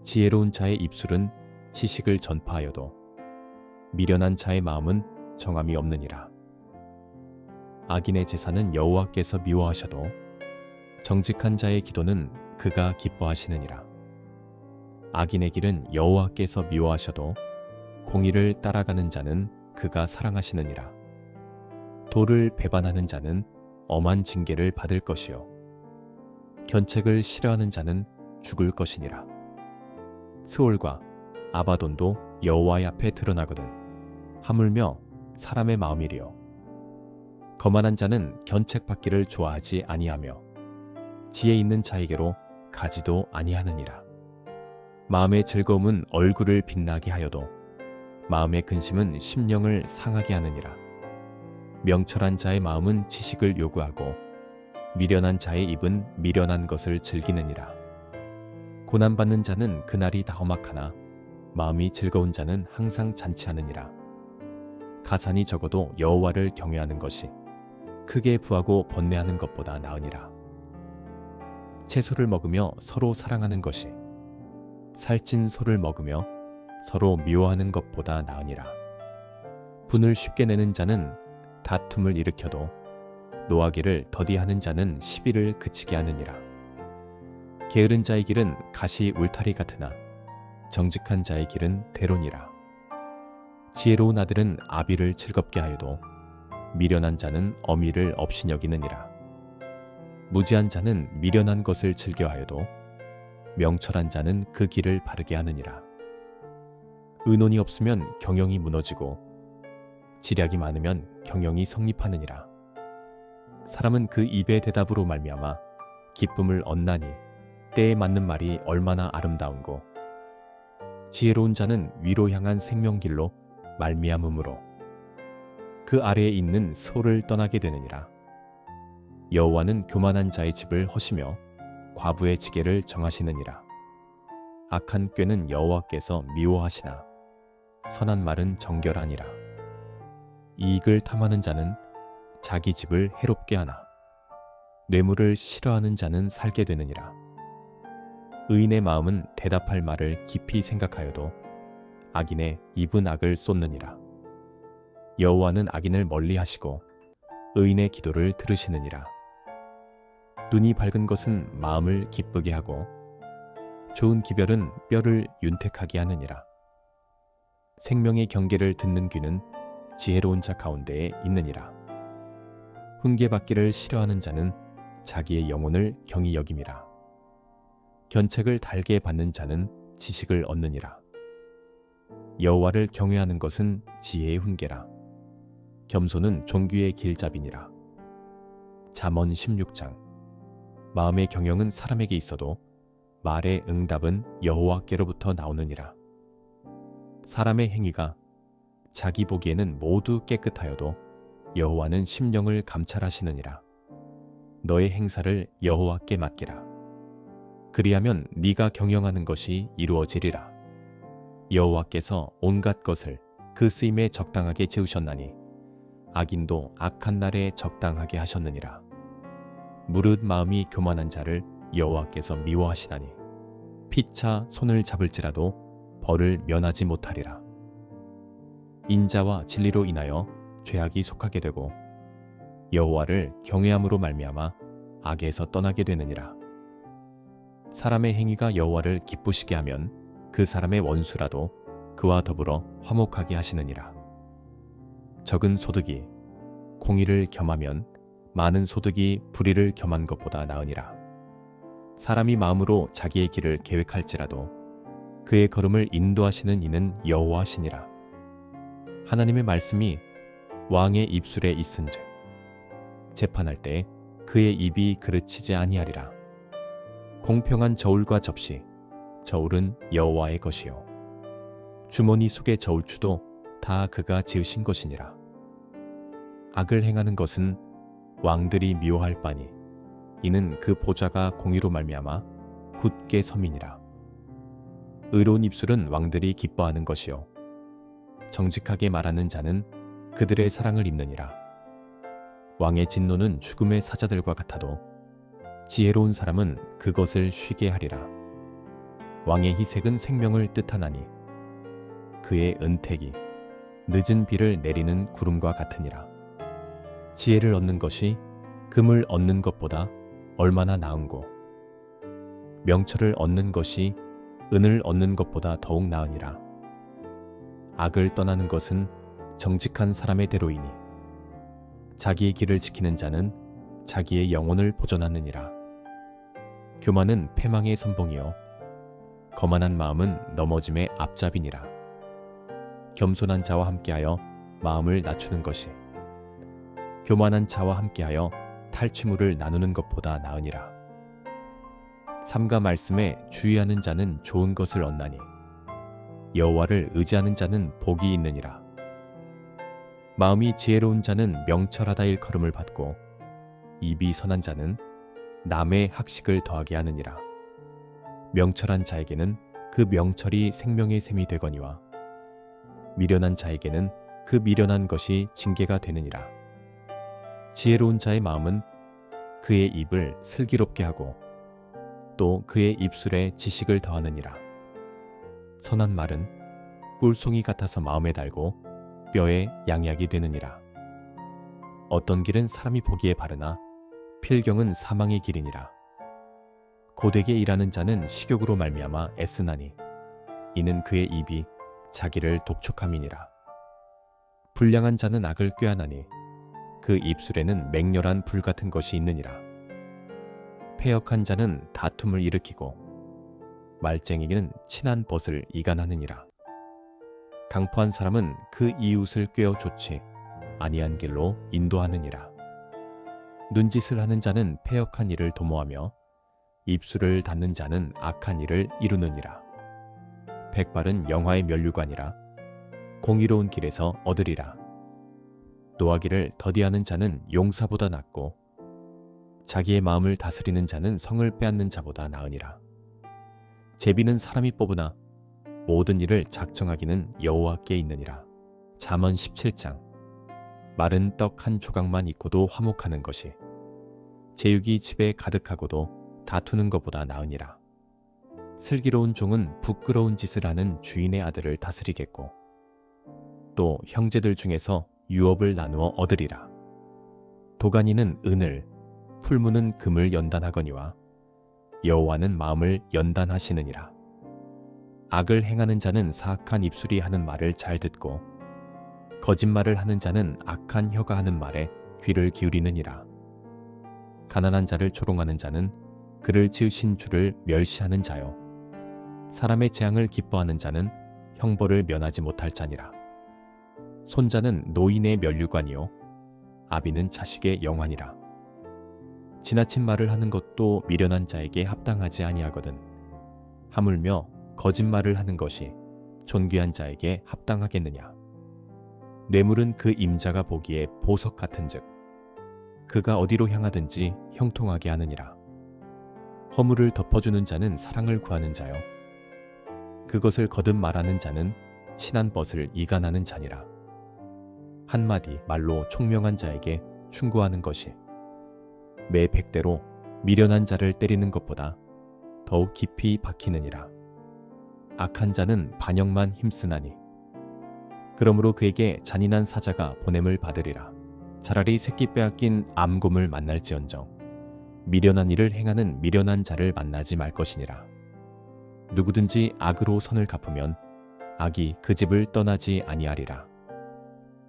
지혜로운 자의 입술은 지식을 전파하여도 미련한 자의 마음은 정함이 없느니라. 악인의 제사는 여호와께서 미워하셔도 정직한 자의 기도는 그가 기뻐하시느니라. 악인의 길은 여호와께서 미워하셔도 공의를 따라가는 자는 그가 사랑하시느니라. 도를 배반하는 자는 엄한 징계를 받을 것이요, 견책을 싫어하는 자는 죽을 것이니라. 스올과 아바돈도 여호와의 앞에 드러나거든 하물며 사람의 마음이리요. 거만한 자는 견책받기를 좋아하지 아니하며 지혜 있는 자에게로 가지도 아니하느니라. 마음의 즐거움은 얼굴을 빛나게 하여도 마음의 근심은 심령을 상하게 하느니라. 명철한 자의 마음은 지식을 요구하고 미련한 자의 입은 미련한 것을 즐기느니라. 고난받는 자는 그날이 다 험악하나 마음이 즐거운 자는 항상 잔치하느니라. 가산이 적어도 여호와를 경외하는 것이 크게 부하고 번뇌하는 것보다 나으니라. 채소를 먹으며 서로 사랑하는 것이 살찐 소를 먹으며 서로 미워하는 것보다 나으니라. 분을 쉽게 내는 자는 다툼을 일으켜도 노하기를 더디하는 자는 시비를 그치게 하느니라. 게으른 자의 길은 가시 울타리 같으나 정직한 자의 길은 대론이라. 지혜로운 아들은 아비를 즐겁게 하여도 미련한 자는 어미를 업신여기느니라. 무지한 자는 미련한 것을 즐겨하여도 명철한 자는 그 길을 바르게 하느니라. 의논이 없으면 경영이 무너지고 지략이 많으면 경영이 성립하느니라. 사람은 그 입의 대답으로 말미암아 기쁨을 얻나니 때에 맞는 말이 얼마나 아름다운고 지혜로운 자는 위로 향한 생명길로 말미암음으로 그 아래에 있는 소를 떠나게 되느니라. 여호와는 교만한 자의 집을 허시며 과부의 지게를 정하시느니라. 악한 꾀는 여호와께서 미워하시나 선한 말은 정결하니라. 이익을 탐하는 자는 자기 집을 해롭게 하나 뇌물을 싫어하는 자는 살게 되느니라. 의인의 마음은 대답할 말을 깊이 생각하여도 악인의 입은 악을 쏟느니라. 여호와는 악인을 멀리하시고 의인의 기도를 들으시느니라. 눈이 밝은 것은 마음을 기쁘게 하고 좋은 기별은 뼈를 윤택하게 하느니라. 생명의 경계를 듣는 귀는 지혜로운 자 가운데에 있느니라. 훈계받기를 싫어하는 자는 자기의 영혼을 경히 여김이라. 견책을 달게 받는 자는 지식을 얻느니라. 여호와를 경외하는 것은 지혜의 훈계라. 겸손은 존귀의 길잡이니라. 잠언 16장. 마음의 경영은 사람에게 있어도 말의 응답은 여호와께로부터 나오느니라. 사람의 행위가 자기 보기에는 모두 깨끗하여도 여호와는 심령을 감찰하시느니라. 너의 행사를 여호와께 맡기라. 그리하면 네가 경영하는 것이 이루어지리라. 여호와께서 온갖 것을 그 쓰임에 적당하게 지으셨나니 악인도 악한 날에 적당하게 하셨느니라. 무릇 마음이 교만한 자를 여호와께서 미워하시나니 피차 손을 잡을지라도 벌을 면하지 못하리라. 인자와 진리로 인하여 죄악이 속하게 되고 여호와를 경외함으로 말미암아 악에서 떠나게 되느니라. 사람의 행위가 여호와를 기쁘시게 하면 그 사람의 원수라도 그와 더불어 화목하게 하시느니라. 적은 소득이 공의를 겸하면 많은 소득이 불의를 겸한 것보다 나으니라. 사람이 마음으로 자기의 길을 계획할지라도 그의 걸음을 인도하시는 이는 여호와시니라. 하나님의 말씀이 왕의 입술에 있은즉 재판할 때 그의 입이 그르치지 아니하리라. 공평한 저울과 접시, 저울은 여호와의 것이요 주머니 속의 저울추도 다 그가 지으신 것이니라. 악을 행하는 것은 왕들이 미워할 바니 이는 그 보좌가 공의로 말미암아 굳게 섬이니라. 의로운 입술은 왕들이 기뻐하는 것이요 정직하게 말하는 자는 그들의 사랑을 입느니라. 왕의 진노는 죽음의 사자들과 같아도 지혜로운 사람은 그것을 쉬게 하리라. 왕의 희색은 생명을 뜻하나니 그의 은택이 늦은 비를 내리는 구름과 같으니라. 지혜를 얻는 것이 금을 얻는 것보다 얼마나 나은고 명철을 얻는 것이 은을 얻는 것보다 더욱 나으니라. 악을 떠나는 것은 정직한 사람의 대로이니 자기의 길을 지키는 자는 자기의 영혼을 보존하느니라. 교만은 패망의 선봉이요 거만한 마음은 넘어짐의 앞잡이니라. 겸손한 자와 함께하여 마음을 낮추는 것이 교만한 자와 함께하여 탈취물을 나누는 것보다 나으니라. 삼가 말씀에 주의하는 자는 좋은 것을 얻나니 여호와를 의지하는 자는 복이 있느니라. 마음이 지혜로운 자는 명철하다 일컬음을 받고 입이 선한 자는 남의 학식을 더하게 하느니라. 명철한 자에게는 그 명철이 생명의 샘이 되거니와 미련한 자에게는 그 미련한 것이 징계가 되느니라. 지혜로운 자의 마음은 그의 입을 슬기롭게 하고 또 그의 입술에 지식을 더하느니라. 선한 말은 꿀송이 같아서 마음에 달고 뼈에 양약이 되느니라. 어떤 길은 사람이 보기에 바르나 필경은 사망의 길이니라. 고되게 일하는 자는 식욕으로 말미암아 애쓰나니 이는 그의 입이 자기를 독촉함이니라. 불량한 자는 악을 꾀하나니 그 입술에는 맹렬한 불 같은 것이 있느니라. 패역한 자는 다툼을 일으키고 말쟁이는 친한 벗을 이간하느니라. 강포한 사람은 그 이웃을 꾀어 좋지 아니한 길로 인도하느니라. 눈짓을 하는 자는 패역한 일을 도모하며 입술을 닫는 자는 악한 일을 이루느니라. 백발은 영화의 면류관이라 공의로운 길에서 얻으리라. 노하기를 더디하는 자는 용사보다 낫고 자기의 마음을 다스리는 자는 성을 빼앗는 자보다 나으니라. 제비는 사람이 뽑으나 모든 일을 작정하기는 여호와께 있느니라. 잠언 17장. 마른 떡 한 조각만 있고도 화목하는 것이 제육이 집에 가득하고도 다투는 것보다 나으니라. 슬기로운 종은 부끄러운 짓을 하는 주인의 아들을 다스리겠고 또 형제들 중에서 유업을 나누어 얻으리라. 도가니는 은을, 풀무는 금을 연단하거니와 여호와는 마음을 연단하시느니라. 악을 행하는 자는 사악한 입술이 하는 말을 잘 듣고 거짓말을 하는 자는 악한 혀가 하는 말에 귀를 기울이느니라. 가난한 자를 조롱하는 자는 그를 지으신 주를 멸시하는 자요. 사람의 재앙을 기뻐하는 자는 형벌을 면하지 못할 자니라. 손자는 노인의 면류관이요 아비는 자식의 영환이라. 지나친 말을 하는 것도 미련한 자에게 합당하지 아니하거든 하물며 거짓말을 하는 것이 존귀한 자에게 합당하겠느냐. 뇌물은 그 임자가 보기에 보석 같은즉 그가 어디로 향하든지 형통하게 하느니라. 허물을 덮어주는 자는 사랑을 구하는 자요 그것을 거듭 말하는 자는 친한 벗을 이간하는 자니라. 한마디 말로 총명한 자에게 충고하는 것이 매 100대로 미련한 자를 때리는 것보다 더욱 깊이 박히느니라. 악한 자는 반역만 힘쓰나니 그러므로 그에게 잔인한 사자가 보냄을 받으리라. 차라리 새끼 빼앗긴 암곰을 만날지언정 미련한 일을 행하는 미련한 자를 만나지 말 것이니라. 누구든지 악으로 선을 갚으면 악이 그 집을 떠나지 아니하리라.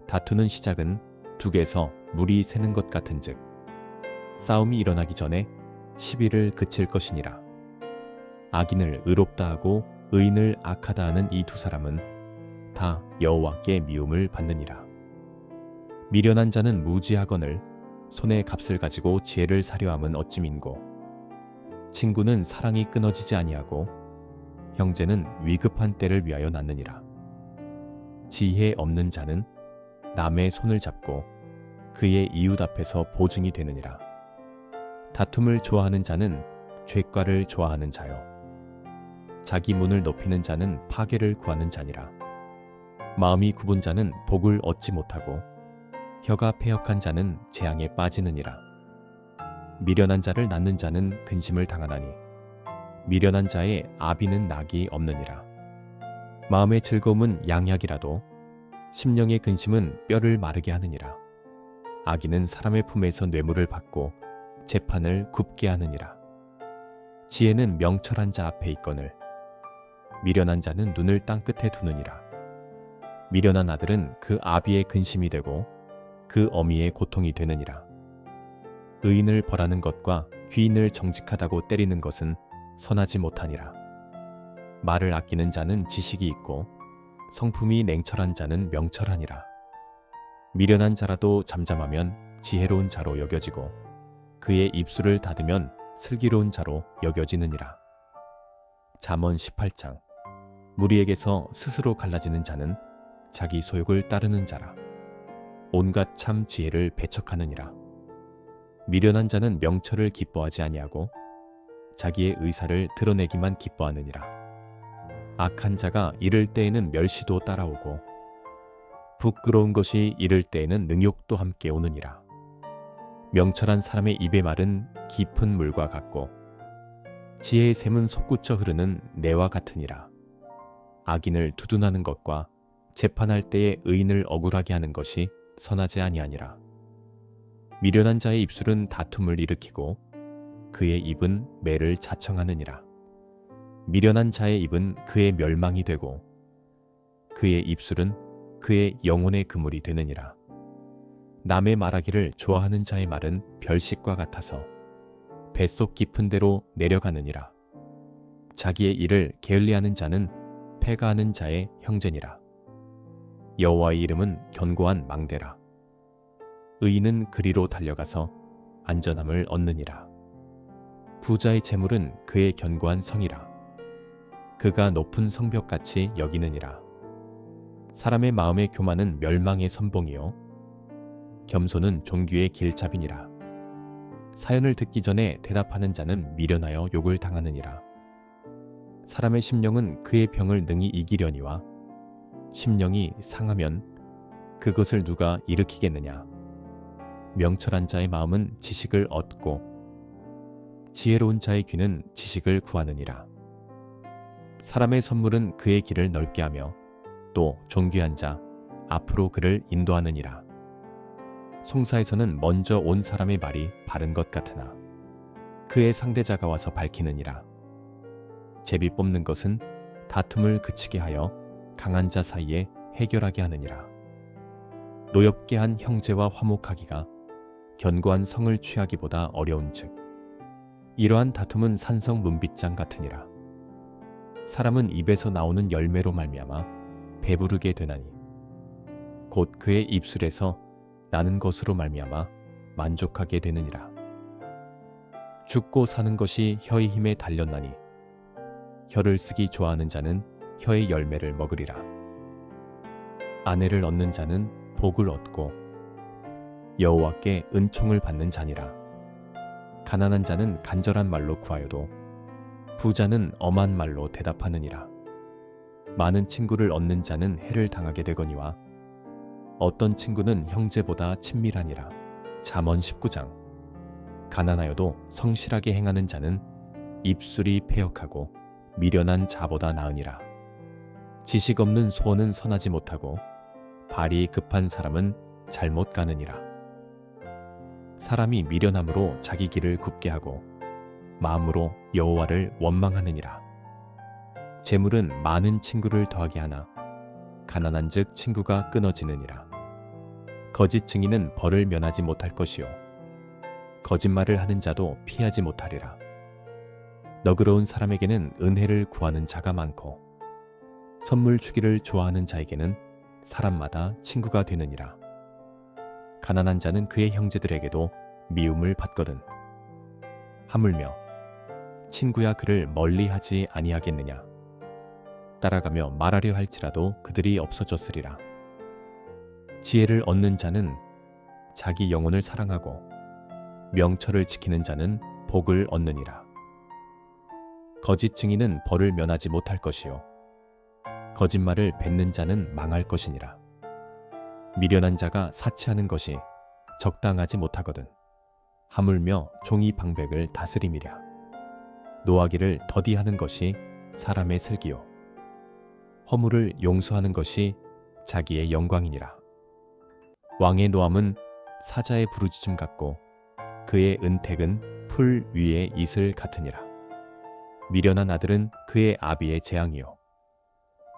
다투는 시작은 둑에서 물이 새는 것 같은즉 싸움이 일어나기 전에 시비를 그칠 것이니라. 악인을 의롭다 하고 의인을 악하다 하는 이 두 사람은 다 여호와께 미움을 받느니라. 미련한 자는 무지하거늘 손에 값을 가지고 지혜를 사려 함은 어찌 민고. 친구는 사랑이 끊어지지 아니하고 형제는 위급한 때를 위하여 낳느니라. 지혜 없는 자는 남의 손을 잡고 그의 이웃 앞에서 보증이 되느니라. 다툼을 좋아하는 자는 죄과를 좋아하는 자요 자기 문을 높이는 자는 파괴를 구하는 자니라. 마음이 굽은 자는 복을 얻지 못하고 혀가 패역한 자는 재앙에 빠지느니라. 미련한 자를 낳는 자는 근심을 당하나니 미련한 자의 아비는 낙이 없느니라. 마음의 즐거움은 양약이라도 심령의 근심은 뼈를 마르게 하느니라. 악인은 사람의 품에서 뇌물을 받고 재판을 굽게 하느니라. 지혜는 명철한 자 앞에 있거늘 미련한 자는 눈을 땅끝에 두느니라. 미련한 아들은 그 아비의 근심이 되고 그 어미의 고통이 되느니라. 의인을 벌하는 것과 귀인을 정직하다고 때리는 것은 선하지 못하니라. 말을 아끼는 자는 지식이 있고 성품이 냉철한 자는 명철하니라. 미련한 자라도 잠잠하면 지혜로운 자로 여겨지고 그의 입술을 닫으면 슬기로운 자로 여겨지느니라. 잠언 18장. 무리에게서 스스로 갈라지는 자는 자기 소욕을 따르는 자라. 온갖 참 지혜를 배척하느니라. 미련한 자는 명철을 기뻐하지 아니하고 자기의 의사를 드러내기만 기뻐하느니라. 악한 자가 이를 때에는 멸시도 따라오고 부끄러운 것이 이를 때에는 능욕도 함께 오느니라. 명철한 사람의 입의 말은 깊은 물과 같고 지혜의 샘은 솟구쳐 흐르는 내와 같으니라. 악인을 두둔하는 것과 재판할 때에 의인을 억울하게 하는 것이 선하지 아니하니라. 미련한 자의 입술은 다툼을 일으키고 그의 입은 매를 자청하느니라. 미련한 자의 입은 그의 멸망이 되고 그의 입술은 그의 영혼의 그물이 되느니라. 남의 말하기를 좋아하는 자의 말은 별식과 같아서 뱃속 깊은 데로 내려가느니라. 자기의 일을 게을리하는 자는 패가하는 자의 형제니라. 여호와의 이름은 견고한 망대라. 의인은 그리로 달려가서 안전함을 얻느니라. 부자의 재물은 그의 견고한 성이라. 그가 높은 성벽같이 여기느니라. 사람의 마음의 교만은 멸망의 선봉이요 겸손은 존귀의 길잡이니라. 사연을 듣기 전에 대답하는 자는 미련하여 욕을 당하느니라. 사람의 심령은 그의 병을 능히 이기려니와 심령이 상하면 그것을 누가 일으키겠느냐. 명철한 자의 마음은 지식을 얻고 지혜로운 자의 귀는 지식을 구하느니라. 사람의 선물은 그의 길을 넓게 하며 또 존귀한 자 앞으로 그를 인도하느니라. 송사에서는 먼저 온 사람의 말이 바른 것 같으나 그의 상대자가 와서 밝히느니라. 제비 뽑는 것은 다툼을 그치게 하여 강한 자 사이에 해결하게 하느니라. 노엽게 한 형제와 화목하기가 견고한 성을 취하기보다 어려운즉 이러한 다툼은 산성 문빗장 같으니라. 사람은 입에서 나오는 열매로 말미암아 배부르게 되나니 곧 그의 입술에서 나는 것으로 말미암아 만족하게 되느니라. 죽고 사는 것이 혀의 힘에 달렸나니 혀를 쓰기 좋아하는 자는 혀의 열매를 먹으리라. 아내를 얻는 자는 복을 얻고 여호와께 은총을 받는 자니라. 가난한 자는 간절한 말로 구하여도 부자는 엄한 말로 대답하느니라. 많은 친구를 얻는 자는 해를 당하게 되거니와 어떤 친구는 형제보다 친밀하니라. 잠언 19장. 가난하여도 성실하게 행하는 자는 입술이 패역하고 미련한 자보다 나으니라. 지식 없는 소원은 선하지 못하고 발이 급한 사람은 잘못 가느니라. 사람이 미련함으로 자기 길을 굽게 하고 마음으로 여호와를 원망하느니라. 재물은 많은 친구를 더하게 하나 가난한즉 친구가 끊어지느니라. 거짓 증인은 벌을 면하지 못할 것이요 거짓말을 하는 자도 피하지 못하리라. 너그러운 사람에게는 은혜를 구하는 자가 많고 선물 주기를 좋아하는 자에게는 사람마다 친구가 되느니라. 가난한 자는 그의 형제들에게도 미움을 받거든. 하물며 친구야 그를 멀리하지 아니하겠느냐. 따라가며 말하려 할지라도 그들이 없어졌으리라. 지혜를 얻는 자는 자기 영혼을 사랑하고 명철을 지키는 자는 복을 얻느니라. 거짓 증인은 벌을 면하지 못할 것이요 거짓말을 뱉는 자는 망할 것이니라. 미련한 자가 사치하는 것이 적당하지 못하거든. 하물며 종이 방백을 다스림이랴. 노하기를 더디하는 것이 사람의 슬기요 허물을 용서하는 것이 자기의 영광이니라. 왕의 노함은 사자의 부르짖음 같고 그의 은택은 풀 위의 이슬 같으니라. 미련한 아들은 그의 아비의 재앙이요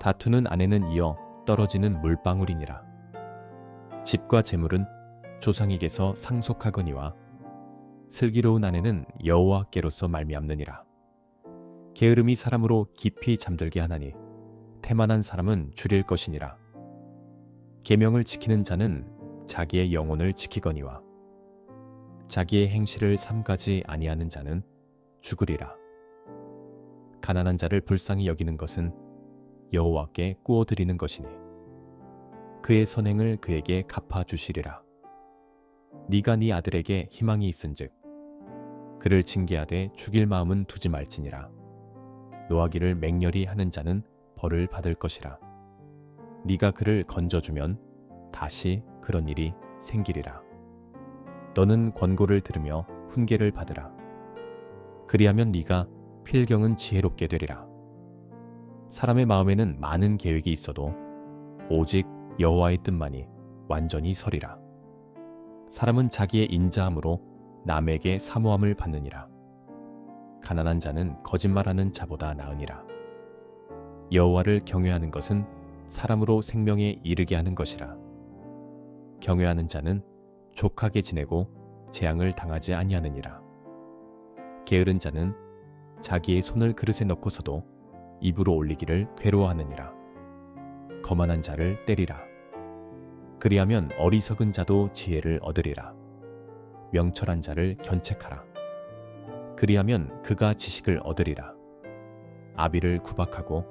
다투는 아내는 이어 떨어지는 물방울이니라. 집과 재물은 조상에게서 상속하거니와 슬기로운 아내는 여호와께로서 말미암느니라. 게으름이 사람으로 깊이 잠들게 하나니 태만한 사람은 줄일 것이니라. 계명을 지키는 자는 자기의 영혼을 지키거니와 자기의 행실을 삼가지 아니하는 자는 죽으리라. 가난한 자를 불쌍히 여기는 것은 여호와께 꾸어드리는 것이니 그의 선행을 그에게 갚아주시리라. 네가 네 아들에게 희망이 있은즉 그를 징계하되 죽일 마음은 두지 말지니라. 노하기를 맹렬히 하는 자는 벌을 받을 것이라. 네가 그를 건져주면 다시 그런 일이 생기리라. 너는 권고를 들으며 훈계를 받으라. 그리하면 네가 필경은 지혜롭게 되리라. 사람의 마음에는 많은 계획이 있어도 오직 여호와의 뜻만이 완전히 서리라. 사람은 자기의 인자함으로 남에게 사모함을 받느니라. 가난한 자는 거짓말하는 자보다 나으니라. 여호와를 경외하는 것은 사람으로 생명에 이르게 하는 것이라. 경외하는 자는 족하게 지내고 재앙을 당하지 아니하느니라. 게으른 자는 자기의 손을 그릇에 넣고서도 입으로 올리기를 괴로워하느니라. 거만한 자를 때리라. 그리하면 어리석은 자도 지혜를 얻으리라. 명철한 자를 견책하라. 그리하면 그가 지식을 얻으리라. 아비를 구박하고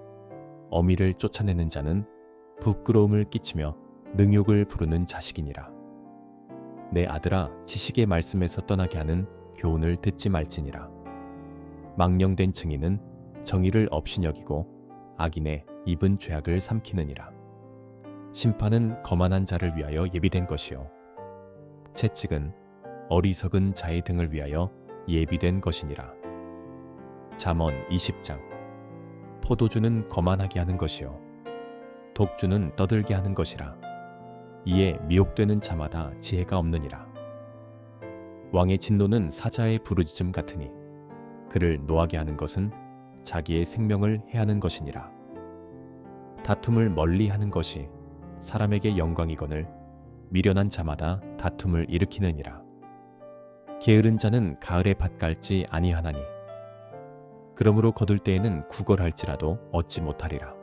어미를 쫓아내는 자는 부끄러움을 끼치며 능욕을 부르는 자식이니라. 내 아들아, 지식의 말씀에서 떠나게 하는 교훈을 듣지 말지니라. 망령된 증인은 정의를 없이 여기고 악인의 입은 죄악을 삼키느니라. 심판은 거만한 자를 위하여 예비된 것이요 채찍은 어리석은 자의 등을 위하여 예비된 것이니라. 잠언 20장. 포도주는 거만하게 하는 것이요 독주는 떠들게 하는 것이라. 이에 미혹되는 자마다 지혜가 없느니라. 왕의 진노는 사자의 부르짖음 같으니 그를 노하게 하는 것은 자기의 생명을 해하는 것이니라. 다툼을 멀리하는 것이 사람에게 영광이거늘 미련한 자마다 다툼을 일으키느니라. 게으른 자는 가을에 밭 갈지 아니하나니 그러므로 거둘 때에는 구걸할지라도 얻지 못하리라.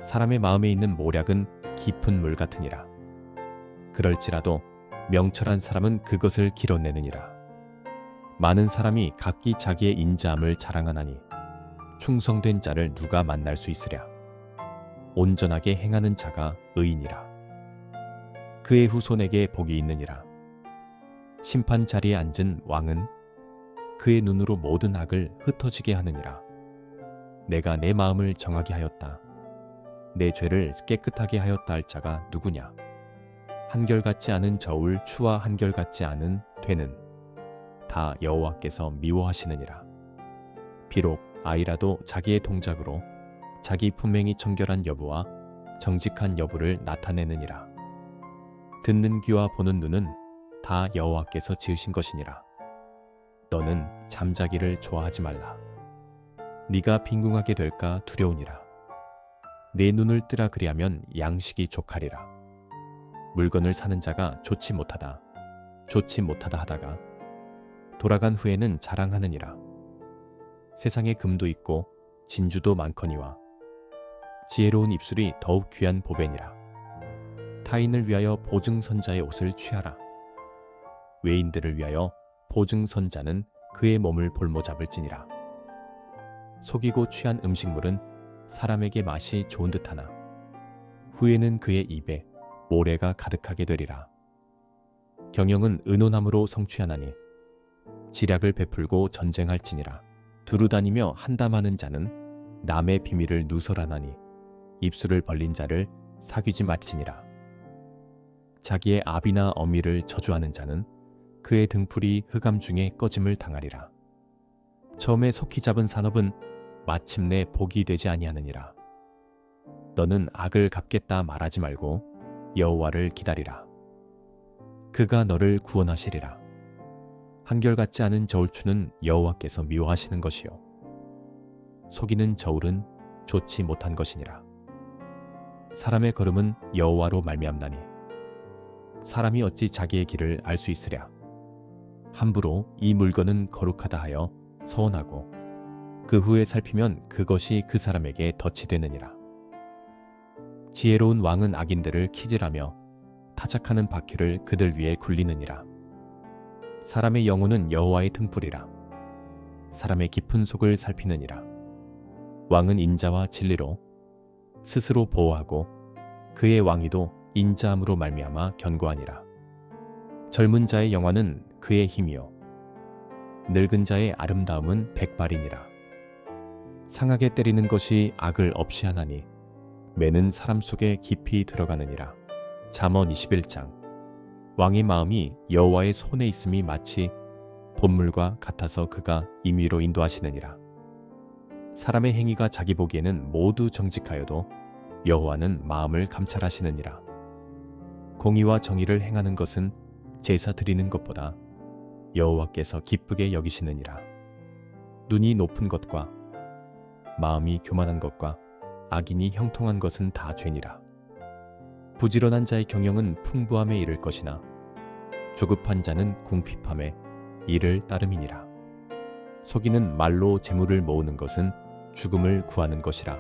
사람의 마음에 있는 모략은 깊은 물 같으니라. 그럴지라도 명철한 사람은 그것을 길어내느니라. 많은 사람이 각기 자기의 인자함을 자랑하나니 충성된 자를 누가 만날 수 있으랴. 온전하게 행하는 자가 의인이라. 그의 후손에게 복이 있느니라. 심판 자리에 앉은 왕은 그의 눈으로 모든 악을 흩어지게 하느니라. 내가 내 마음을 정하게 하였다. 내 죄를 깨끗하게 하였다 할 자가 누구냐. 한결같지 않은 저울 추와 한결같지 않은 되는 다 여호와께서 미워하시느니라. 비록 아이라도 자기의 동작으로 자기 품행이 청결한 여부와 정직한 여부를 나타내느니라. 듣는 귀와 보는 눈은 다 여호와께서 지으신 것이니라. 너는 잠자기를 좋아하지 말라. 네가 빈궁하게 될까 두려우니라. 내 눈을 뜨라 그리하면 양식이 족하리라. 물건을 사는 자가 좋지 못하다 하다가 돌아간 후에는 자랑하느니라. 세상에 금도 있고 진주도 많거니와 지혜로운 입술이 더욱 귀한 보배니라. 타인을 위하여 보증선자의 옷을 취하라. 외인들을 위하여 보증선자는 그의 몸을 볼모 잡을지니라. 속이고 취한 음식물은 사람에게 맛이 좋은 듯하나 후에는 그의 입에 모래가 가득하게 되리라. 경영은 의논함으로 성취하나니 지략을 베풀고 전쟁할지니라. 두루다니며 한담하는 자는 남의 비밀을 누설하나니 입술을 벌린 자를 사귀지 말지니라. 자기의 아비나 어미를 저주하는 자는 그의 등불이 흑암 중에 꺼짐을 당하리라. 처음에 속히 잡은 산업은 마침내 복이 되지 아니하느니라. 너는 악을 갚겠다 말하지 말고 여호와를 기다리라. 그가 너를 구원하시리라. 한결같지 않은 저울추는 여호와께서 미워하시는 것이요 속이는 저울은 좋지 못한 것이니라. 사람의 걸음은 여호와로 말미암나니 사람이 어찌 자기의 길을 알 수 있으랴. 함부로 이 물건은 거룩하다 하여 서원하고 그 후에 살피면 그것이 그 사람에게 덫이 되느니라. 지혜로운 왕은 악인들을 키질하며 타작하는 바퀴를 그들 위에 굴리느니라. 사람의 영혼은 여호와의 등불이라. 사람의 깊은 속을 살피느니라. 왕은 인자와 진리로 스스로 보호하고 그의 왕위도 인자함으로 말미암아 견고하니라. 젊은 자의 영화는 그의 힘이요 늙은 자의 아름다움은 백발이니라. 상하게 때리는 것이 악을 없이 하나니 매는 사람 속에 깊이 들어가느니라. 잠언 21장. 왕의 마음이 여호와의 손에 있음이 마치 본물과 같아서 그가 임의로 인도하시느니라. 사람의 행위가 자기 보기에는 모두 정직하여도 여호와는 마음을 감찰하시느니라. 공의와 정의를 행하는 것은 제사 드리는 것보다 여호와께서 기쁘게 여기시느니라. 눈이 높은 것과 마음이 교만한 것과 악인이 형통한 것은 다 죄니라. 부지런한 자의 경영은 풍부함에 이를 것이나 조급한 자는 궁핍함에 이를 따름이니라. 속이는 말로 재물을 모으는 것은 죽음을 구하는 것이라.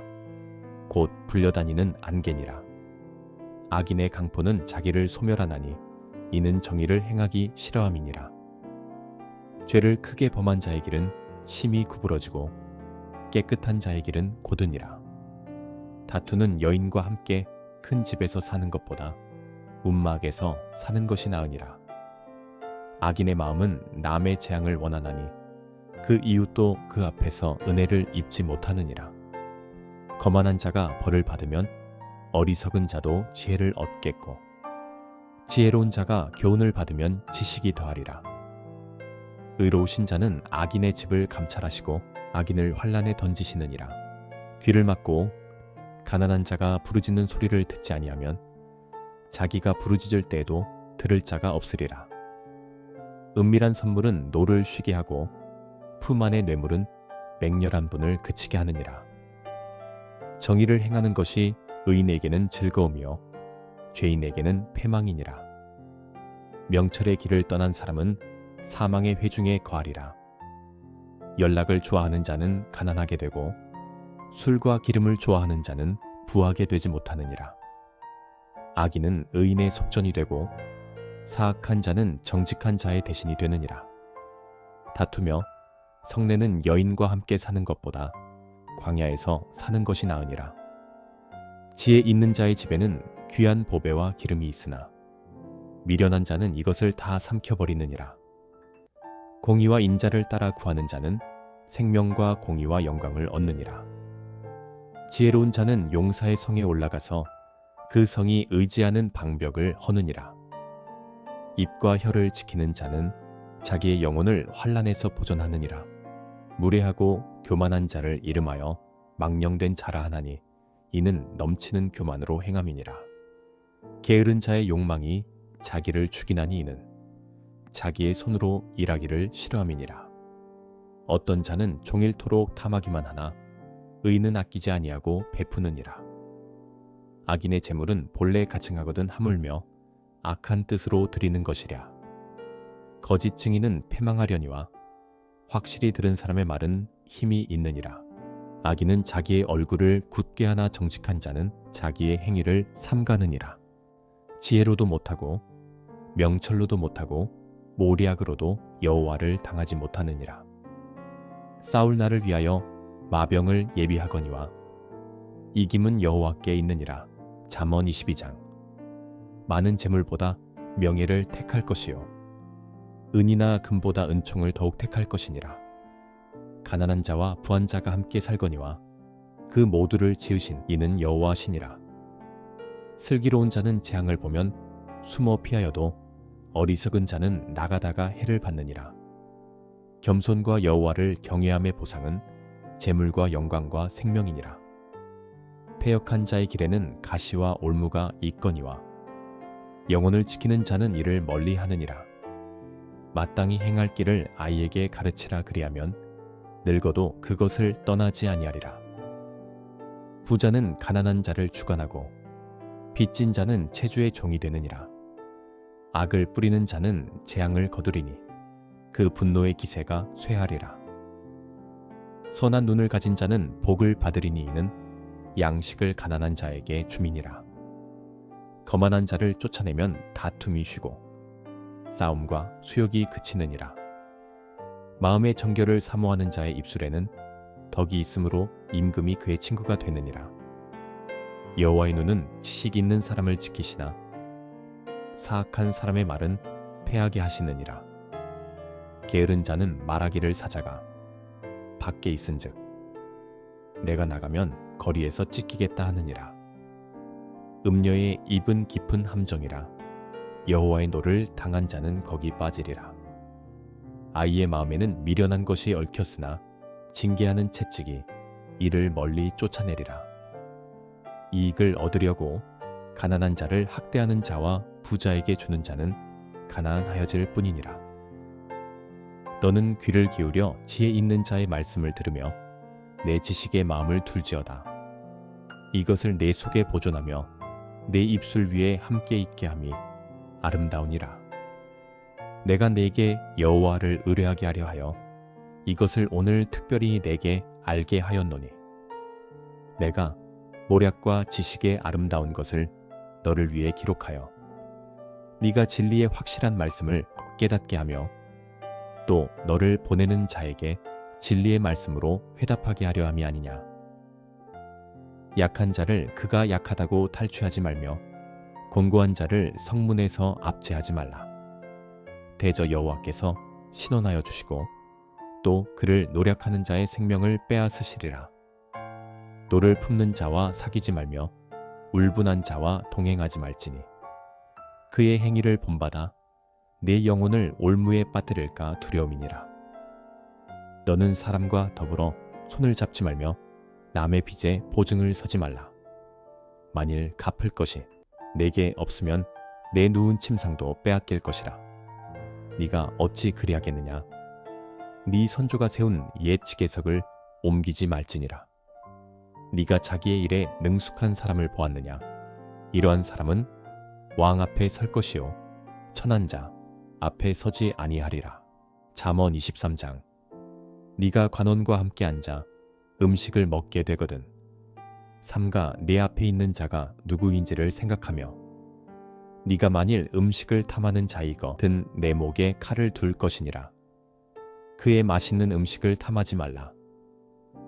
곧 불려다니는 안개니라. 악인의 강포는 자기를 소멸하나니 이는 정의를 행하기 싫어함이니라. 죄를 크게 범한 자의 길은 심히 구부러지고 깨끗한 자의 길은 고드니라. 다투는 여인과 함께 큰 집에서 사는 것보다 움막에서 사는 것이 나으니라. 악인의 마음은 남의 재앙을 원하나니 그 이웃도 그 앞에서 은혜를 입지 못하느니라. 거만한 자가 벌을 받으면 어리석은 자도 지혜를 얻겠고 지혜로운 자가 교훈을 받으면 지식이 더하리라. 의로우신 자는 악인의 집을 감찰하시고 악인을 환난에 던지시느니라. 귀를 막고 가난한 자가 부르짖는 소리를 듣지 아니하면 자기가 부르짖을 때에도 들을 자가 없으리라. 은밀한 선물은 노를 쉬게 하고 품 안의 뇌물은 맹렬한 분을 그치게 하느니라. 정의를 행하는 것이 의인에게는 즐거움이요 죄인에게는 패망이니라. 명철의 길을 떠난 사람은 사망의 회중에 거하리라. 연락을 좋아하는 자는 가난하게 되고 술과 기름을 좋아하는 자는 부하게 되지 못하느니라. 악인은 의인의 속전이 되고 사악한 자는 정직한 자의 대신이 되느니라. 다투며 성내는 여인과 함께 사는 것보다 광야에서 사는 것이 나으니라. 지혜 있는 자의 집에는 귀한 보배와 기름이 있으나 미련한 자는 이것을 다 삼켜버리느니라. 공의와 인자를 따라 구하는 자는 생명과 공의와 영광을 얻느니라. 지혜로운 자는 용사의 성에 올라가서 그 성이 의지하는 방벽을 허느니라. 입과 혀를 지키는 자는 자기의 영혼을 환난에서 보존하느니라. 무례하고 교만한 자를 이름하여 망령된 자라 하나니 이는 넘치는 교만으로 행함이니라. 게으른 자의 욕망이 자기를 죽이나니 이는 자기의 손으로 일하기를 싫어함이니라. 어떤 자는 종일토록 탐하기만 하나 의인은 아끼지 아니하고 베푸느니라. 악인의 재물은 본래 가증하거든 하물며 악한 뜻으로 드리는 것이랴. 거짓 증인은 패망하려니와 확실히 들은 사람의 말은 힘이 있느니라. 악인은 자기의 얼굴을 굳게 하나 정직한 자는 자기의 행위를 삼가느니라. 지혜로도 못하고 명철로도 못하고 모략으로도 여호와를 당하지 못하느니라. 싸울 날을 위하여 마병을 예비하거니와 이김은 여호와께 있느니라. 잠언 22장. 많은 재물보다 명예를 택할 것이요 은이나 금보다 은총을 더욱 택할 것이니라. 가난한 자와 부한 자가 함께 살거니와 그 모두를 지으신 이는 여호와시니라. 슬기로운 자는 재앙을 보면 숨어 피하여도 어리석은 자는 나가다가 해를 받느니라. 겸손과 여호와를 경외함의 보상은 재물과 영광과 생명이니라. 패역한 자의 길에는 가시와 올무가 있거니와 영혼을 지키는 자는 이를 멀리 하느니라. 마땅히 행할 길을 아이에게 가르치라 그리하면 늙어도 그것을 떠나지 아니하리라. 부자는 가난한 자를 주관하고 빚진 자는 체주의 종이 되느니라. 악을 뿌리는 자는 재앙을 거두리니 그 분노의 기세가 쇠하리라. 선한 눈을 가진 자는 복을 받으리니 이는 양식을 가난한 자에게 주민이라. 거만한 자를 쫓아내면 다툼이 쉬고 싸움과 수욕이 그치느니라. 마음의 정결을 사모하는 자의 입술에는 덕이 있으므로 임금이 그의 친구가 되느니라. 여호와의 눈은 지식 있는 사람을 지키시나 사악한 사람의 말은 패하게 하시느니라. 게으른 자는 말하기를 사자가 밖에 있은즉 내가 나가면 거리에서 찢기겠다 하느니라. 음녀의 입은 깊은 함정이라. 여호와의 노를 당한 자는 거기 빠지리라. 아이의 마음에는 미련한 것이 얽혔으나 징계하는 채찍이 이를 멀리 쫓아내리라. 이익을 얻으려고 가난한 자를 학대하는 자와 부자에게 주는 자는 가난하여질 뿐이니라. 너는 귀를 기울여 지혜 있는 자의 말씀을 들으며 내 지식의 마음을 둘지어다. 이것을 내 속에 보존하며 내 입술 위에 함께 있게 함이 아름다우니라. 내가 네게 여호와를 의뢰하게 하려 하여 이것을 오늘 특별히 내게 알게 하였노니 내가 모략과 지식의 아름다운 것을 너를 위해 기록하여 네가 진리의 확실한 말씀을 깨닫게 하며 또 너를 보내는 자에게 진리의 말씀으로 회답하게 하려 함이 아니냐. 약한 자를 그가 약하다고 탈취하지 말며 곤고한 자를 성문에서 압제하지 말라. 대저 여호와께서 신원하여 주시고 또 그를 노력하는 자의 생명을 빼앗으시리라. 노를 품는 자와 사귀지 말며 울분한 자와 동행하지 말지니 그의 행위를 본받아 내 영혼을 올무에 빠뜨릴까 두려움이니라. 너는 사람과 더불어 손을 잡지 말며 남의 빚에 보증을 서지 말라. 만일 갚을 것이 내게 없으면 내 누운 침상도 빼앗길 것이라. 네가 어찌 그리하겠느냐. 네 선조가 세운 옛 지계석을 옮기지 말지니라. 네가 자기의 일에 능숙한 사람을 보았느냐. 이러한 사람은 왕 앞에 설 것이요 천한 자 앞에 서지 아니하리라. 잠언 23장. 네가 관원과 함께 앉아 음식을 먹게 되거든 삼가 내 앞에 있는 자가 누구인지를 생각하며 네가 만일 음식을 탐하는 자이거든 내 목에 칼을 둘 것이니라. 그의 맛있는 음식을 탐하지 말라.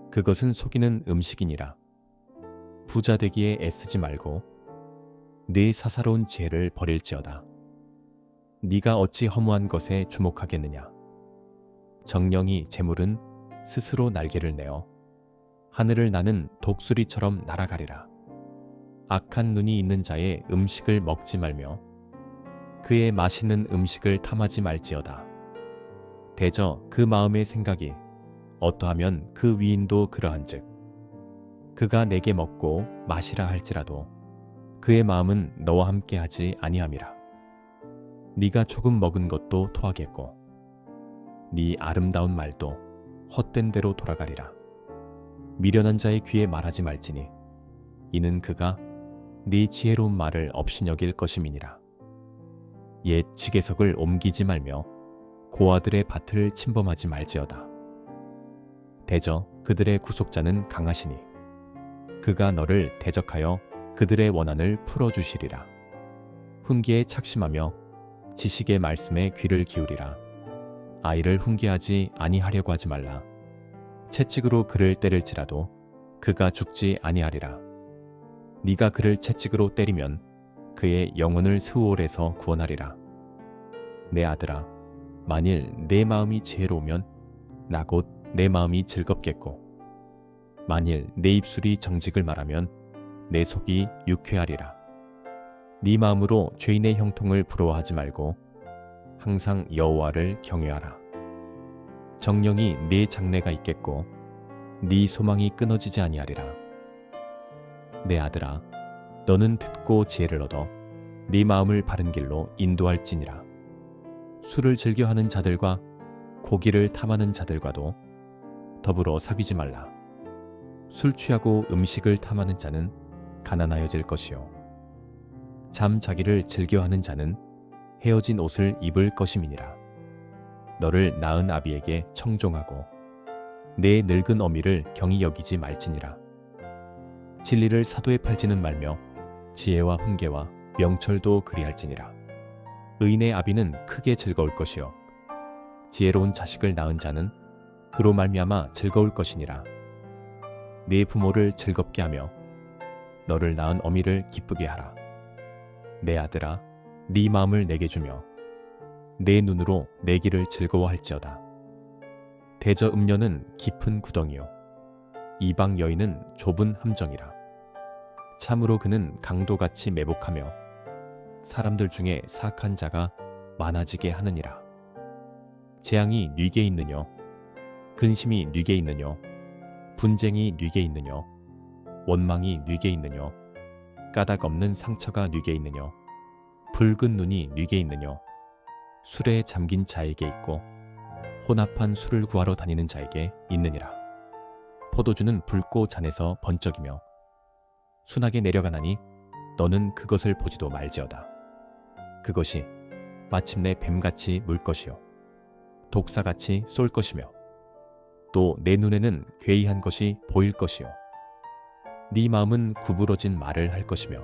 그것은 속이는 음식이니라. 부자 되기에 애쓰지 말고 네 사사로운 지혜를 버릴지어다. 네가 어찌 허무한 것에 주목하겠느냐. 정령이 재물은 스스로 날개를 내어 하늘을 나는 독수리처럼 날아가리라. 악한 눈이 있는 자의 음식을 먹지 말며 그의 맛있는 음식을 탐하지 말지어다. 대저 그 마음의 생각이 어떠하면 그 위인도 그러한즉 그가 내게 먹고 마시라 할지라도 그의 마음은 너와 함께 하지 아니함이라. 네가 조금 먹은 것도 토하겠고 네 아름다운 말도 헛된 대로 돌아가리라. 미련한 자의 귀에 말하지 말지니 이는 그가 네 지혜로운 말을 업신여길 것임이니라. 옛 지계석을 옮기지 말며 고아들의 밭을 침범하지 말지어다. 대저 그들의 구속자는 강하시니 그가 너를 대적하여 그들의 원한을 풀어주시리라. 훈계에 착심하며 지식의 말씀에 귀를 기울이라. 아이를 훈계하지 아니하려고 하지 말라. 채찍으로 그를 때릴지라도 그가 죽지 아니하리라. 네가 그를 채찍으로 때리면 그의 영혼을 스우올에서 구원하리라. 내 아들아, 만일 내 마음이 지혜로우면 나 곧 내 마음이 즐겁겠고 만일 내 입술이 정직을 말하면 내 속이 유쾌하리라. 네 마음으로 죄인의 형통을 부러워하지 말고 항상 여호와를 경외하라. 정령이 네 장래가 있겠고 네 소망이 끊어지지 아니하리라. 내 아들아, 너는 듣고 지혜를 얻어 네 마음을 바른 길로 인도할지니라. 술을 즐겨하는 자들과 고기를 탐하는 자들과도 더불어 사귀지 말라. 술 취하고 음식을 탐하는 자는 가난하여질 것이요 잠자기를 즐겨하는 자는 헤어진 옷을 입을 것임이니라. 너를 낳은 아비에게 청종하고 내 늙은 어미를 경히 여기지 말지니라. 진리를 사도에 팔지는 말며 지혜와 훈계와 명철도 그리할지니라. 의인의 아비는 크게 즐거울 것이요 지혜로운 자식을 낳은 자는 그로 말미암아 즐거울 것이니라. 네 부모를 즐겁게 하며 너를 낳은 어미를 기쁘게 하라. 내 아들아, 네 마음을 내게 주며 내 눈으로 내 길을 즐거워할지어다. 대저 음녀는 깊은 구덩이요 이방 여인은 좁은 함정이라. 참으로 그는 강도같이 매복하며 사람들 중에 사악한 자가 많아지게 하느니라. 재앙이 뉘게 있느뇨 근심이 뉘게 있느뇨 분쟁이 뉘게 있느뇨 원망이 뉘게 있느뇨 까닭 없는 상처가 뉘게 있느뇨 붉은 눈이 뉘게 있느뇨 술에 잠긴 자에게 있고 혼합한 술을 구하러 다니는 자에게 있느니라. 포도주는 붉고 잔에서 번쩍이며 순하게 내려가나니 너는 그것을 보지도 말지어다. 그것이 마침내 뱀같이 물 것이요 독사같이 쏠 것이며 또 내 눈에는 괴이한 것이 보일 것이요 네 마음은 구부러진 말을 할 것이며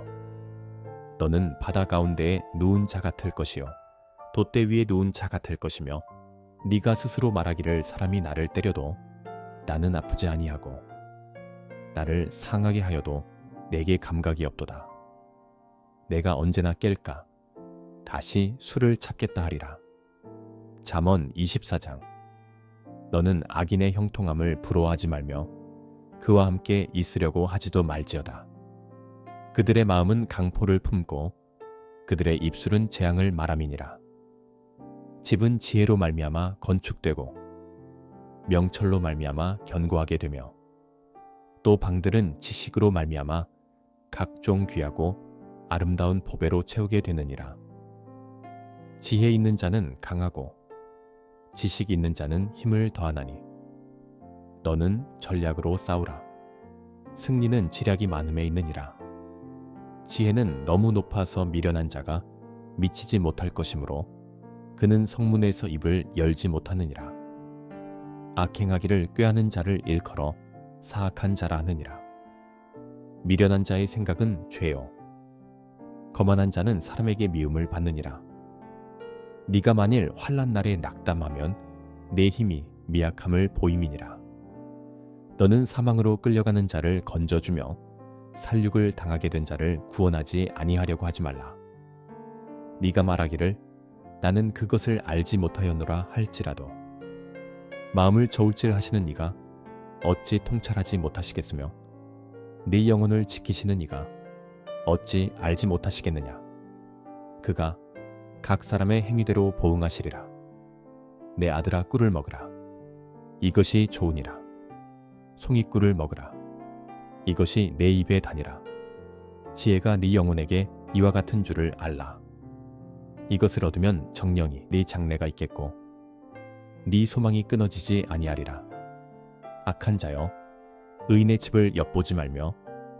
너는 바다 가운데에 누운 자 같을 것이요 돛대 위에 누운 자 같을 것이며 네가 스스로 말하기를 사람이 나를 때려도 나는 아프지 아니하고 나를 상하게 하여도 내게 감각이 없도다. 내가 언제나 깰까 다시 술을 찾겠다 하리라. 잠언 24장. 너는 악인의 형통함을 부러워하지 말며 그와 함께 있으려고 하지도 말지어다. 그들의 마음은 강포를 품고 그들의 입술은 재앙을 말함이니라. 집은 지혜로 말미암아 건축되고 명철로 말미암아 견고하게 되며 또 방들은 지식으로 말미암아 각종 귀하고 아름다운 보배로 채우게 되느니라. 지혜 있는 자는 강하고 지식 있는 자는 힘을 더하나니 너는 전략으로 싸우라. 승리는 지략이 많음에 있느니라. 지혜는 너무 높아서 미련한 자가 미치지 못할 것이므로 그는 성문에서 입을 열지 못하느니라. 악행하기를 꾀하는 자를 일컬어 사악한 자라 하느니라. 미련한 자의 생각은 죄요 거만한 자는 사람에게 미움을 받느니라. 네가 만일 환난 날에 낙담하면 내 힘이 미약함을 보임이니라. 너는 사망으로 끌려가는 자를 건져주며 살육을 당하게 된 자를 구원하지 아니하려고 하지 말라. 네가 말하기를 나는 그것을 알지 못하였노라 할지라도 마음을 저울질 하시는 이가 어찌 통찰하지 못하시겠으며 네 영혼을 지키시는 이가 어찌 알지 못하시겠느냐. 그가 각 사람의 행위대로 보응하시리라. 내 아들아 꿀을 먹으라. 이것이 좋으니라. 송이꿀을 먹으라. 이것이 내 입에 다니라. 지혜가 네 영혼에게 이와 같은 줄을 알라. 이것을 얻으면 정령이 네 장래가 있겠고 네 소망이 끊어지지 아니하리라. 악한 자여 의인의 집을 엿보지 말며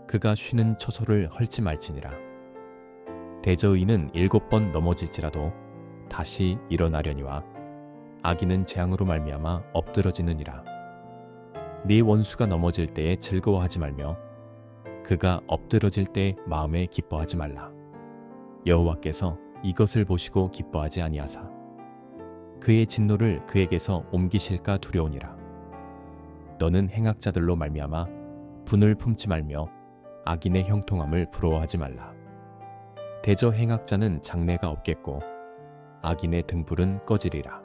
그가 쉬는 처소를 헐지 말지니라. 대저의인은 7번 넘어질지라도 다시 일어나려니와 악인은 재앙으로 말미암아 엎드러지느니라. 네 원수가 넘어질 때에 즐거워하지 말며 그가 엎드러질 때 마음에 기뻐하지 말라. 여호와께서 이것을 보시고 기뻐하지 아니하사 그의 진노를 그에게서 옮기실까 두려우니라. 너는 행악자들로 말미암아 분을 품지 말며 악인의 형통함을 부러워하지 말라. 대저 행악자는 장래가 없겠고 악인의 등불은 꺼지리라.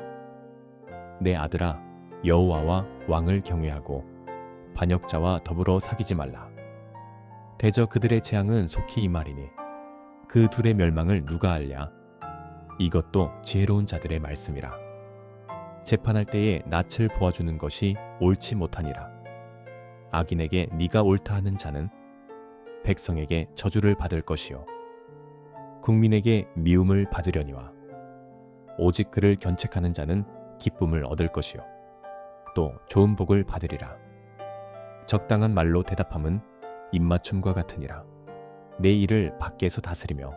내 아들아 여호와와 왕을 경외하고 반역자와 더불어 사귀지 말라. 대저 그들의 재앙은 속히 임하리니 그 둘의 멸망을 누가 알랴. 이것도 지혜로운 자들의 말씀이라. 재판할 때에 낯을 보아주는 것이 옳지 못하니라. 악인에게 네가 옳다 하는 자는 백성에게 저주를 받을 것이요 국민에게 미움을 받으려니와 오직 그를 견책하는 자는 기쁨을 얻을 것이요 또 좋은 복을 받으리라. 적당한 말로 대답함은 입맞춤과 같으니라. 내 일을 밖에서 다스리며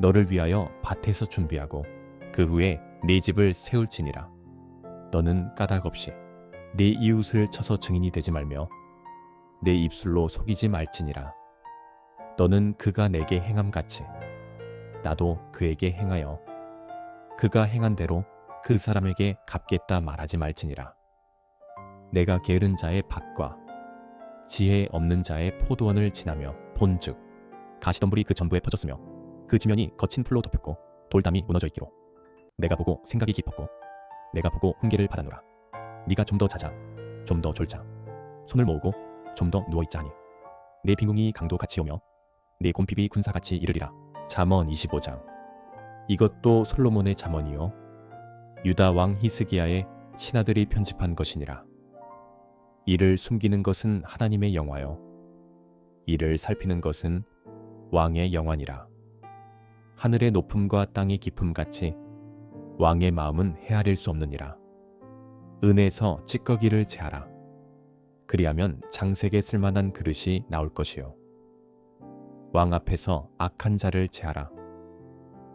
너를 위하여 밭에서 준비하고 그 후에 네 집을 세울지니라. 너는 까닭 없이 네 이웃을 쳐서 증인이 되지 말며 내 입술로 속이지 말지니라. 너는 그가 내게 행함같이 나도 그에게 행하여 그가 행한 대로 그 사람에게 갚겠다 말하지 말지니라. 내가 게으른 자의 밭과 지혜 없는 자의 포도원을 지나며 본즉 가시덤불이 그 전부에 퍼졌으며 그 지면이 거친 풀로 덮였고 돌담이 무너져 있기로 내가 보고 생각이 깊었고 내가 보고 훈계를 받아노라. 네가 좀 더 자자 좀 더 졸자 손을 모으고 좀 더 누워있자 하니 내 빈궁이 강도 같이 오며 내 곰핍이 군사같이 이르리라. 잠언 25장. 이것도 솔로몬의 잠언이요 유다 왕 히스기야의 신하들이 편집한 것이니라. 이를 숨기는 것은 하나님의 영화요 이를 살피는 것은 왕의 영화니라. 하늘의 높음과 땅의 깊음같이 왕의 마음은 헤아릴 수 없느니라. 은에서 찌꺼기를 제하라. 그리하면 장색에 쓸만한 그릇이 나올 것이요 왕 앞에서 악한 자를 제하라.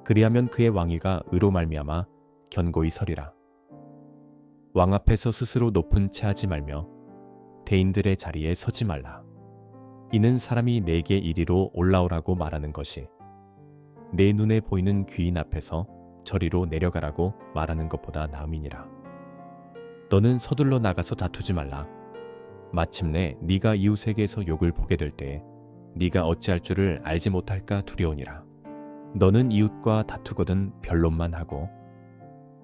그리하면 그의 왕위가 의로 말미암아 견고히 서리라. 왕 앞에서 스스로 높은 채하지 말며 대인들의 자리에 서지 말라. 이는 사람이 내게 이리로 올라오라고 말하는 것이 내 눈에 보이는 귀인 앞에서 저리로 내려가라고 말하는 것보다 나음이니라. 너는 서둘러 나가서 다투지 말라. 마침내 네가 이웃에게서 욕을 보게 될 때에 네가 어찌할 줄을 알지 못할까 두려우니라. 너는 이웃과 다투거든 변론만 하고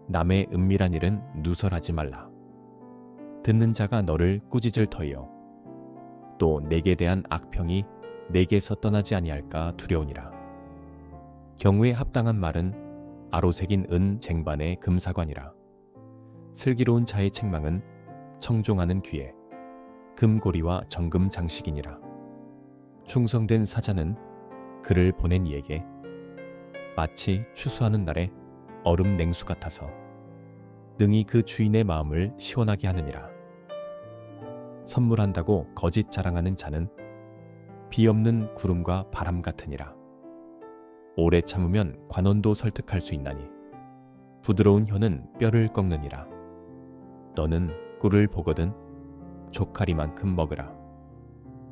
남의 은밀한 일은 누설하지 말라. 듣는 자가 너를 꾸짖을 터이요 또 내게 대한 악평이 내게서 떠나지 아니할까 두려우니라. 경우에 합당한 말은 아로새긴 은 쟁반의 금사관이라. 슬기로운 자의 책망은 청종하는 귀에 금고리와 정금 장식이니라. 충성된 사자는 그를 보낸 이에게 마치 추수하는 날에 얼음 냉수 같아서 능히 그 주인의 마음을 시원하게 하느니라. 선물한다고 거짓 자랑하는 자는 비 없는 구름과 바람 같으니라. 오래 참으면 관원도 설득할 수 있나니 부드러운 혀는 뼈를 꺾느니라. 너는 꿀을 보거든 조카리만큼 먹으라.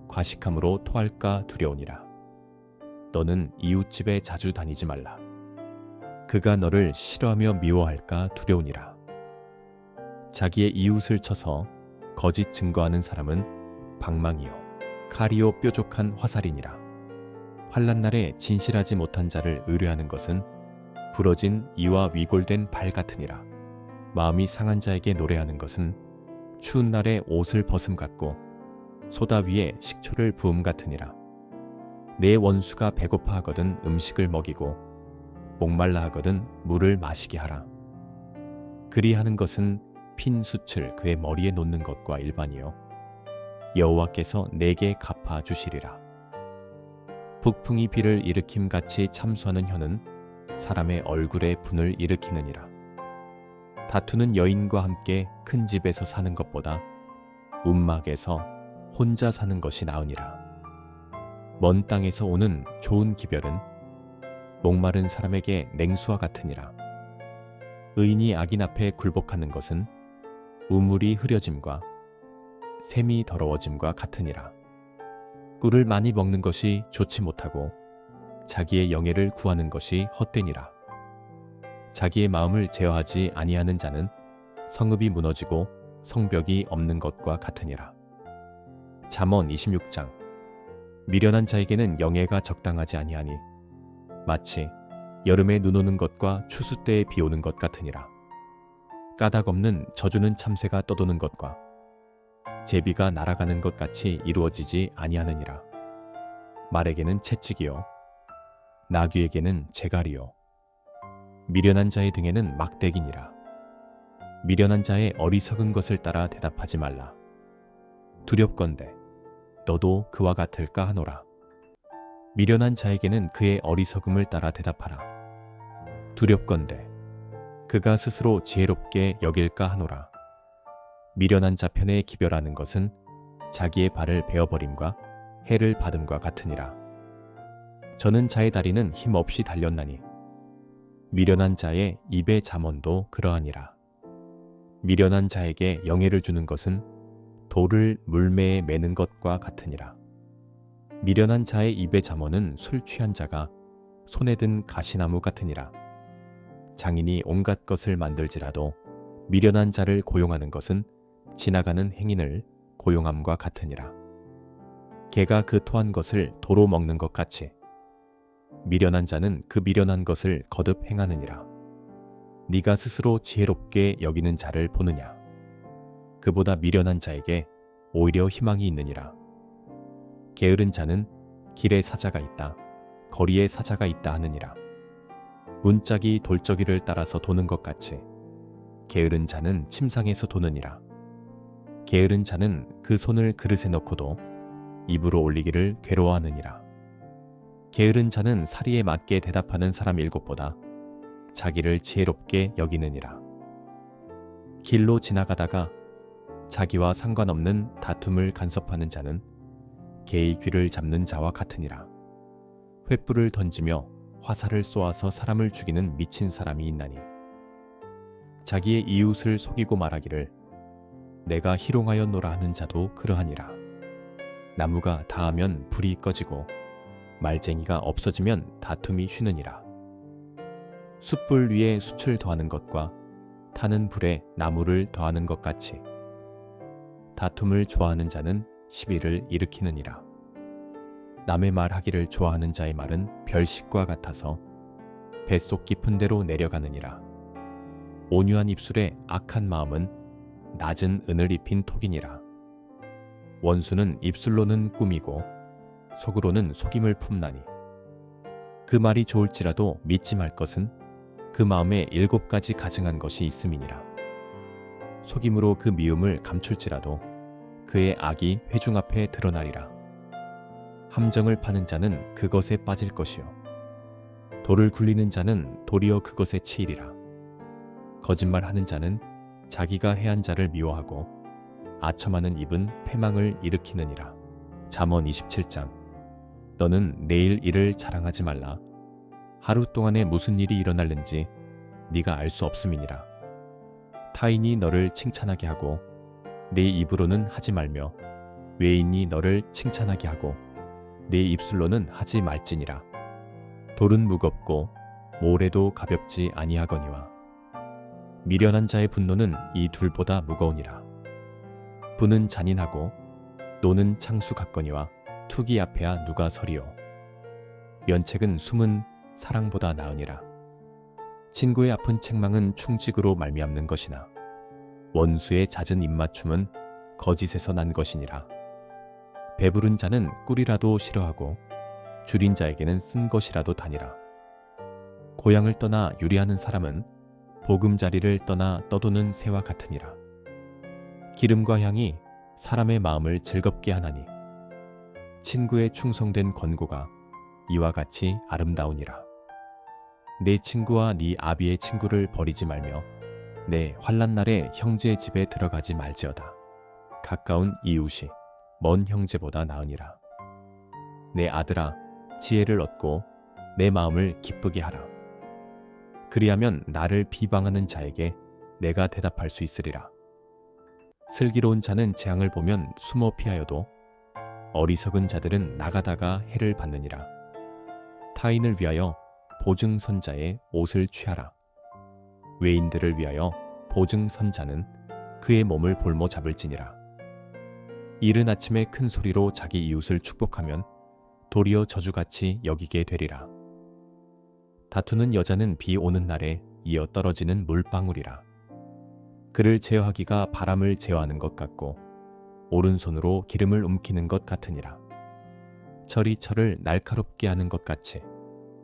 과식함으로 토할까 두려우니라. 너는 이웃집에 자주 다니지 말라. 그가 너를 싫어하며 미워할까 두려우니라. 자기의 이웃을 쳐서 거짓 증거하는 사람은 방망이요 칼이요 뾰족한 화살이니라. 환난 날에 진실하지 못한 자를 의뢰하는 것은 부러진 이와 위골된 발 같으니라. 마음이 상한 자에게 노래하는 것은 추운 날에 옷을 벗음 같고 소다 위에 식초를 부음 같으니라. 내 원수가 배고파 하거든 음식을 먹이고 목말라 하거든 물을 마시게 하라. 그리하는 것은 핀 숯을 그의 머리에 놓는 것과 일반이요 여호와께서 내게 갚아 주시리라. 북풍이 비를 일으킴 같이 참수하는 혀는 사람의 얼굴에 분을 일으키느니라. 다투는 여인과 함께 큰 집에서 사는 것보다 움막에서 혼자 사는 것이 나으니라. 먼 땅에서 오는 좋은 기별은 목마른 사람에게 냉수와 같으니라. 의인이 악인 앞에 굴복하는 것은 우물이 흐려짐과 샘이 더러워짐과 같으니라. 꿀을 많이 먹는 것이 좋지 못하고 자기의 영예를 구하는 것이 헛되니라. 자기의 마음을 제어하지 아니하는 자는 성읍이 무너지고 성벽이 없는 것과 같으니라. 잠언 26장. 미련한 자에게는 영예가 적당하지 아니하니 마치 여름에 눈 오는 것과 추수 때에 비 오는 것 같으니라. 까닭 없는 져주는 참새가 떠도는 것과 제비가 날아가는 것 같이 이루어지지 아니하느니라. 말에게는 채찍이요 나귀에게는 재갈이요 미련한 자의 등에는 막대기니라. 미련한 자의 어리석은 것을 따라 대답하지 말라. 두렵건대 너도 그와 같을까 하노라. 미련한 자에게는 그의 어리석음을 따라 대답하라. 두렵건대 그가 스스로 지혜롭게 여길까 하노라. 미련한 자 편에 기별하는 것은 자기의 발을 베어버림과 해를 받음과 같으니라. 저는 자의 다리는 힘없이 달렸나니 미련한 자의 입의 잠언도 그러하니라. 미련한 자에게 영예를 주는 것은 돌을 물매에 매는 것과 같으니라. 미련한 자의 입의 잠언은 술 취한 자가 손에 든 가시나무 같으니라. 장인이 온갖 것을 만들지라도 미련한 자를 고용하는 것은 지나가는 행인을 고용함과 같으니라. 개가 그 토한 것을 도로 먹는 것 같이 미련한 자는 그 미련한 것을 거듭 행하느니라. 네가 스스로 지혜롭게 여기는 자를 보느냐? 그보다 미련한 자에게 오히려 희망이 있느니라. 게으른 자는 길에 사자가 있다, 거리에 사자가 있다 하느니라. 문짝이 돌저귀를 따라서 도는 것 같이 게으른 자는 침상에서 도느니라. 게으른 자는 그 손을 그릇에 넣고도 입으로 올리기를 괴로워하느니라. 게으른 자는 사리에 맞게 대답하는 사람 7보다 자기를 지혜롭게 여기느니라. 길로 지나가다가 자기와 상관없는 다툼을 간섭하는 자는 개의 귀를 잡는 자와 같으니라. 횃불을 던지며 화살을 쏘아서 사람을 죽이는 미친 사람이 있나니 자기의 이웃을 속이고 말하기를 내가 희롱하였노라 하는 자도 그러하니라. 나무가 다하면 불이 꺼지고 말쟁이가 없어지면 다툼이 쉬느니라. 숯불 위에 숯을 더하는 것과 타는 불에 나무를 더하는 것 같이 다툼을 좋아하는 자는 시비를 일으키느니라. 남의 말하기를 좋아하는 자의 말은 별식과 같아서 뱃속 깊은 데로 내려가느니라. 온유한 입술에 악한 마음은 낮은 은을 입힌 톡이니라. 원수는 입술로는 꾸미고 속으로는 속임을 품나니 그 말이 좋을지라도 믿지 말 것은 그 마음에 7가지 가증한 것이 있음이니라. 속임으로 그 미움을 감출지라도 그의 악이 회중 앞에 드러나리라. 함정을 파는 자는 그것에 빠질 것이요 돌을 굴리는 자는 도리어 그것에 치이리라. 거짓말하는 자는 자기가 해한 자를 미워하고 아첨하는 입은 패망을 일으키느니라. 잠언 27장. 너는 내일 일을 자랑하지 말라. 하루 동안에 무슨 일이 일어날는지 네가 알 수 없음이니라. 타인이 너를 칭찬하게 하고 내 입으로는 하지 말며 외인이 너를 칭찬하게 하고 내 입술로는 하지 말지니라. 돌은 무겁고 모래도 가볍지 아니하거니와 미련한 자의 분노는 이 둘보다 무거우니라. 분은 잔인하고 노는 창수 같거니와 투기 앞에야 누가 서리요. 면책은 숨은 사랑보다 나으니라. 친구의 아픈 책망은 충직으로 말미암는 것이나 원수의 잦은 입맞춤은 거짓에서 난 것이니라. 배부른 자는 꿀이라도 싫어하고 줄인 자에게는 쓴 것이라도 다니라. 고향을 떠나 유리하는 사람은 보금자리를 떠나 떠도는 새와 같으니라. 기름과 향이 사람의 마음을 즐겁게 하나니 친구의 충성된 권고가 이와 같이 아름다우니라. 내 친구와 네 아비의 친구를 버리지 말며 내 환난 날에 형제의 집에 들어가지 말지어다. 가까운 이웃이 먼 형제보다 나으니라. 내 아들아, 지혜를 얻고 내 마음을 기쁘게 하라. 그리하면 나를 비방하는 자에게 내가 대답할 수 있으리라. 슬기로운 자는 재앙을 보면 숨어 피하여도 어리석은 자들은 나가다가 해를 받느니라. 타인을 위하여 보증선자의 옷을 취하라. 외인들을 위하여 보증선자는 그의 몸을 볼모 잡을지니라. 이른 아침에 큰 소리로 자기 이웃을 축복하면 도리어 저주같이 여기게 되리라. 다투는 여자는 비 오는 날에 이어 떨어지는 물방울이라. 그를 제어하기가 바람을 제어하는 것 같고 오른손으로 기름을 움키는 것 같으니라. 철이 철을 날카롭게 하는 것 같이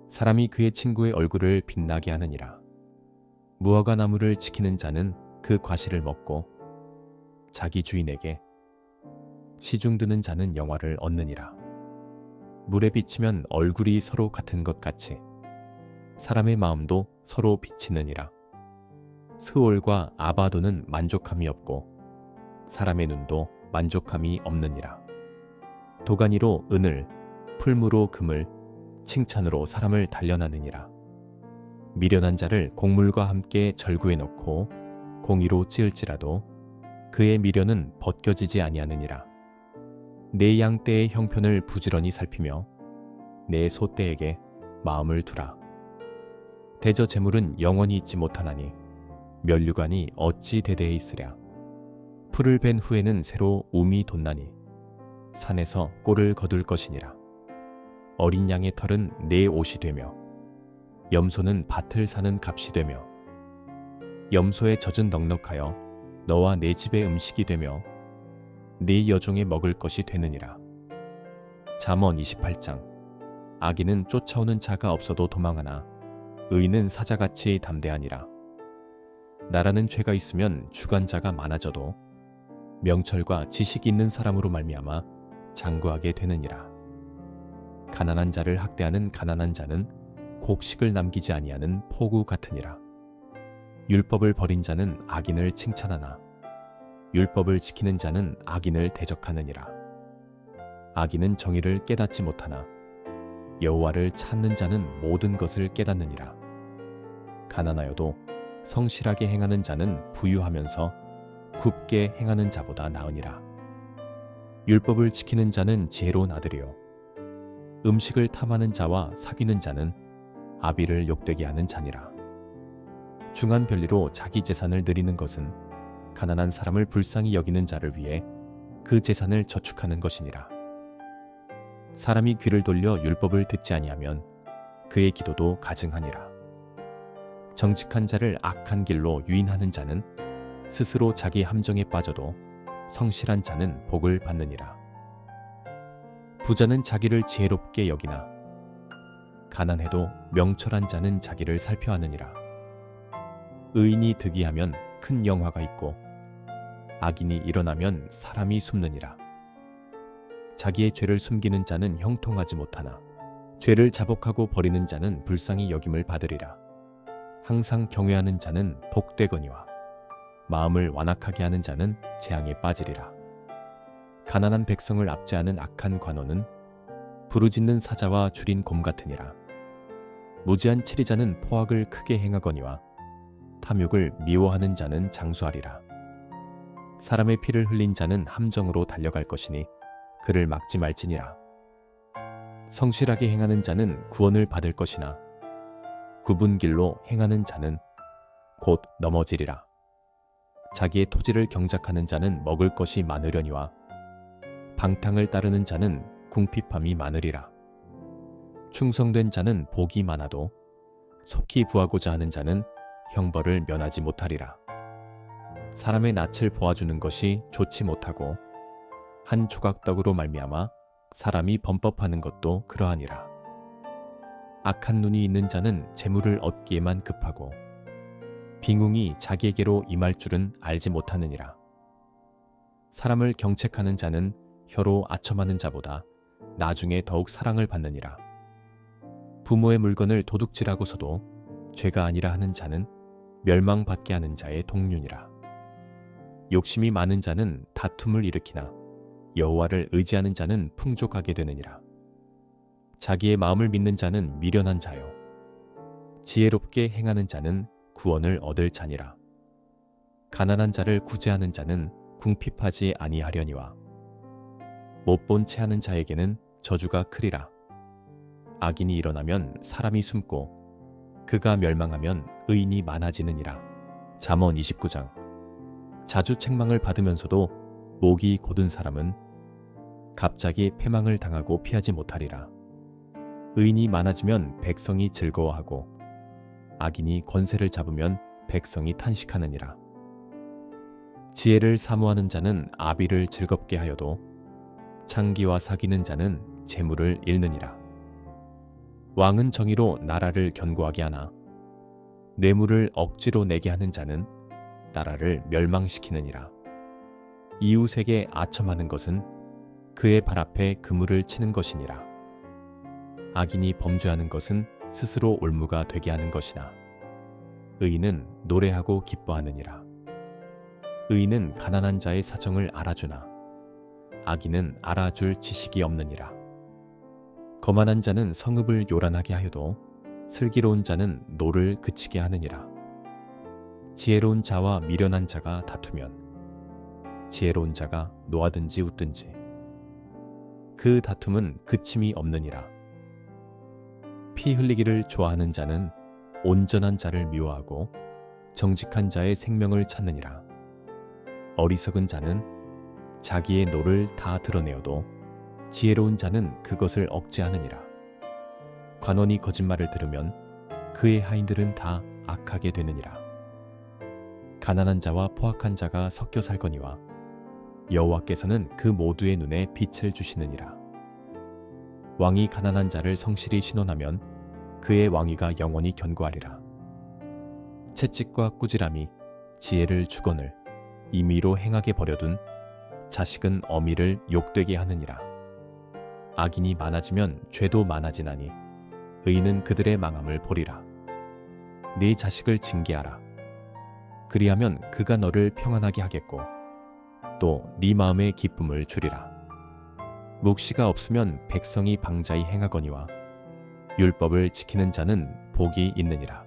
사람이 그의 친구의 얼굴을 빛나게 하느니라. 무화과 나무를 지키는 자는 그 과실을 먹고 자기 주인에게 시중 드는 자는 영화를 얻느니라. 물에 비치면 얼굴이 서로 같은 것 같이 사람의 마음도 서로 비치느니라. 스올과 아바도는 만족함이 없고 사람의 눈도 만족함이 없느니라. 도가니로 은을, 풀무로 금을, 칭찬으로 사람을 단련하느니라. 미련한 자를 곡물과 함께 절구해 놓고 공의로 찌을지라도 그의 미련은 벗겨지지 아니하느니라. 내 양떼의 형편을 부지런히 살피며 내 소떼에게 마음을 두라. 대저 재물은 영원히 있지 못하나니 면류관이 어찌 대대에 있으랴. 풀을 벤 후에는 새로 움이 돋나니 산에서 꼴을 거둘 것이니라. 어린 양의 털은 내 옷이 되며 염소는 밭을 사는 값이 되며 염소의 젖은 넉넉하여 너와 내 집의 음식이 되며 네 여종의 먹을 것이 되느니라. 잠언 28장. 악인은 쫓아오는 자가 없어도 도망하나 의인은 사자같이 담대하니라. 나라는 죄가 있으면 주관자가 많아져도 명철과 지식이 있는 사람으로 말미암아 장구하게 되느니라. 가난한 자를 학대하는 가난한 자는 곡식을 남기지 아니하는 포구 같으니라. 율법을 버린 자는 악인을 칭찬하나 율법을 지키는 자는 악인을 대적하느니라. 악인은 정의를 깨닫지 못하나 여호와를 찾는 자는 모든 것을 깨닫느니라. 가난하여도 성실하게 행하는 자는 부유하면서 굽게 행하는 자보다 나으니라. 율법을 지키는 자는 지혜로운 아들이요 음식을 탐하는 자와 사귀는 자는 아비를 욕되게 하는 자니라. 중한 별리로 자기 재산을 늘리는 것은 가난한 사람을 불쌍히 여기는 자를 위해 그 재산을 저축하는 것이니라. 사람이 귀를 돌려 율법을 듣지 아니하면 그의 기도도 가증하니라. 정직한 자를 악한 길로 유인하는 자는 스스로 자기 함정에 빠져도 성실한 자는 복을 받느니라. 부자는 자기를 지혜롭게 여기나 가난해도 명철한 자는 자기를 살펴하느니라. 의인이 득이하면 큰 영화가 있고 악인이 일어나면 사람이 숨느니라. 자기의 죄를 숨기는 자는 형통하지 못하나 죄를 자복하고 버리는 자는 불쌍히 여김을 받으리라. 항상 경외하는 자는 복되거니와 마음을 완악하게 하는 자는 재앙에 빠지리라. 가난한 백성을 압제하는 악한 관원은 부르짖는 사자와 줄인 곰 같으니라. 무지한 치리자는 포악을 크게 행하거니와 탐욕을 미워하는 자는 장수하리라. 사람의 피를 흘린 자는 함정으로 달려갈 것이니 그를 막지 말지니라. 성실하게 행하는 자는 구원을 받을 것이나 굽은 길로 행하는 자는 곧 넘어지리라. 자기의 토지를 경작하는 자는 먹을 것이 많으려니와 방탕을 따르는 자는 궁핍함이 많으리라. 충성된 자는 복이 많아도 속히 구하고자 하는 자는 형벌을 면하지 못하리라. 사람의 낯을 보아주는 것이 좋지 못하고 한 조각떡으로 말미암아 사람이 범법하는 것도 그러하니라. 악한 눈이 있는 자는 재물을 얻기에만 급하고 빙웅이 자기에게로 임할 줄은 알지 못하느니라. 사람을 경책하는 자는 혀로 아첨하는 자보다 나중에 더욱 사랑을 받느니라. 부모의 물건을 도둑질하고서도 죄가 아니라 하는 자는 멸망받게 하는 자의 동륜이라. 욕심이 많은 자는 다툼을 일으키나 여호와를 의지하는 자는 풍족하게 되느니라. 자기의 마음을 믿는 자는 미련한 자요 지혜롭게 행하는 자는 구원을 얻을 자니라. 가난한 자를 구제하는 자는 궁핍하지 아니하려니와 못본 채 하는 자에게는 저주가 크리라. 악인이 일어나면 사람이 숨고 그가 멸망하면 의인이 많아지느니라. 잠언 29장. 자주 책망을 받으면서도 목이 곧은 사람은 갑자기 패망을 당하고 피하지 못하리라. 의인이 많아지면 백성이 즐거워하고 악인이 권세를 잡으면 백성이 탄식하느니라. 지혜를 사모하는 자는 아비를 즐겁게 하여도 창기와 사귀는 자는 재물을 잃느니라. 왕은 정의로 나라를 견고하게 하나 뇌물을 억지로 내게 하는 자는 나라를 멸망시키느니라. 이웃에게 아첨하는 것은 그의 발 앞에 그물을 치는 것이니라. 악인이 범죄하는 것은 스스로 올무가 되게 하는 것이나 의인은 노래하고 기뻐하느니라. 의인은 가난한 자의 사정을 알아주나 악인은 알아줄 지식이 없느니라. 거만한 자는 성읍을 요란하게 하여도 슬기로운 자는 노를 그치게 하느니라. 지혜로운 자와 미련한 자가 다투면 지혜로운 자가 노하든지 웃든지 그 다툼은 그침이 없느니라. 피 흘리기를 좋아하는 자는 온전한 자를 미워하고 정직한 자의 생명을 찾느니라. 어리석은 자는 자기의 노를 다 드러내어도 지혜로운 자는 그것을 억제하느니라. 관원이 거짓말을 들으면 그의 하인들은 다 악하게 되느니라. 가난한 자와 포악한 자가 섞여 살거니와 여호와께서는 그 모두의 눈에 빛을 주시느니라. 왕이 가난한 자를 성실히 신원하면 그의 왕위가 영원히 견고하리라. 채찍과 꾸지람이 지혜를 주거늘 임의로 행하게 버려둔 자식은 어미를 욕되게 하느니라. 악인이 많아지면 죄도 많아지나니 의인은 그들의 망함을 보리라. 네 자식을 징계하라. 그리하면 그가 너를 평안하게 하겠고 또 네 마음에 기쁨을 주리라. 묵시가 없으면 백성이 방자히 행하거니와 율법을 지키는 자는 복이 있느니라.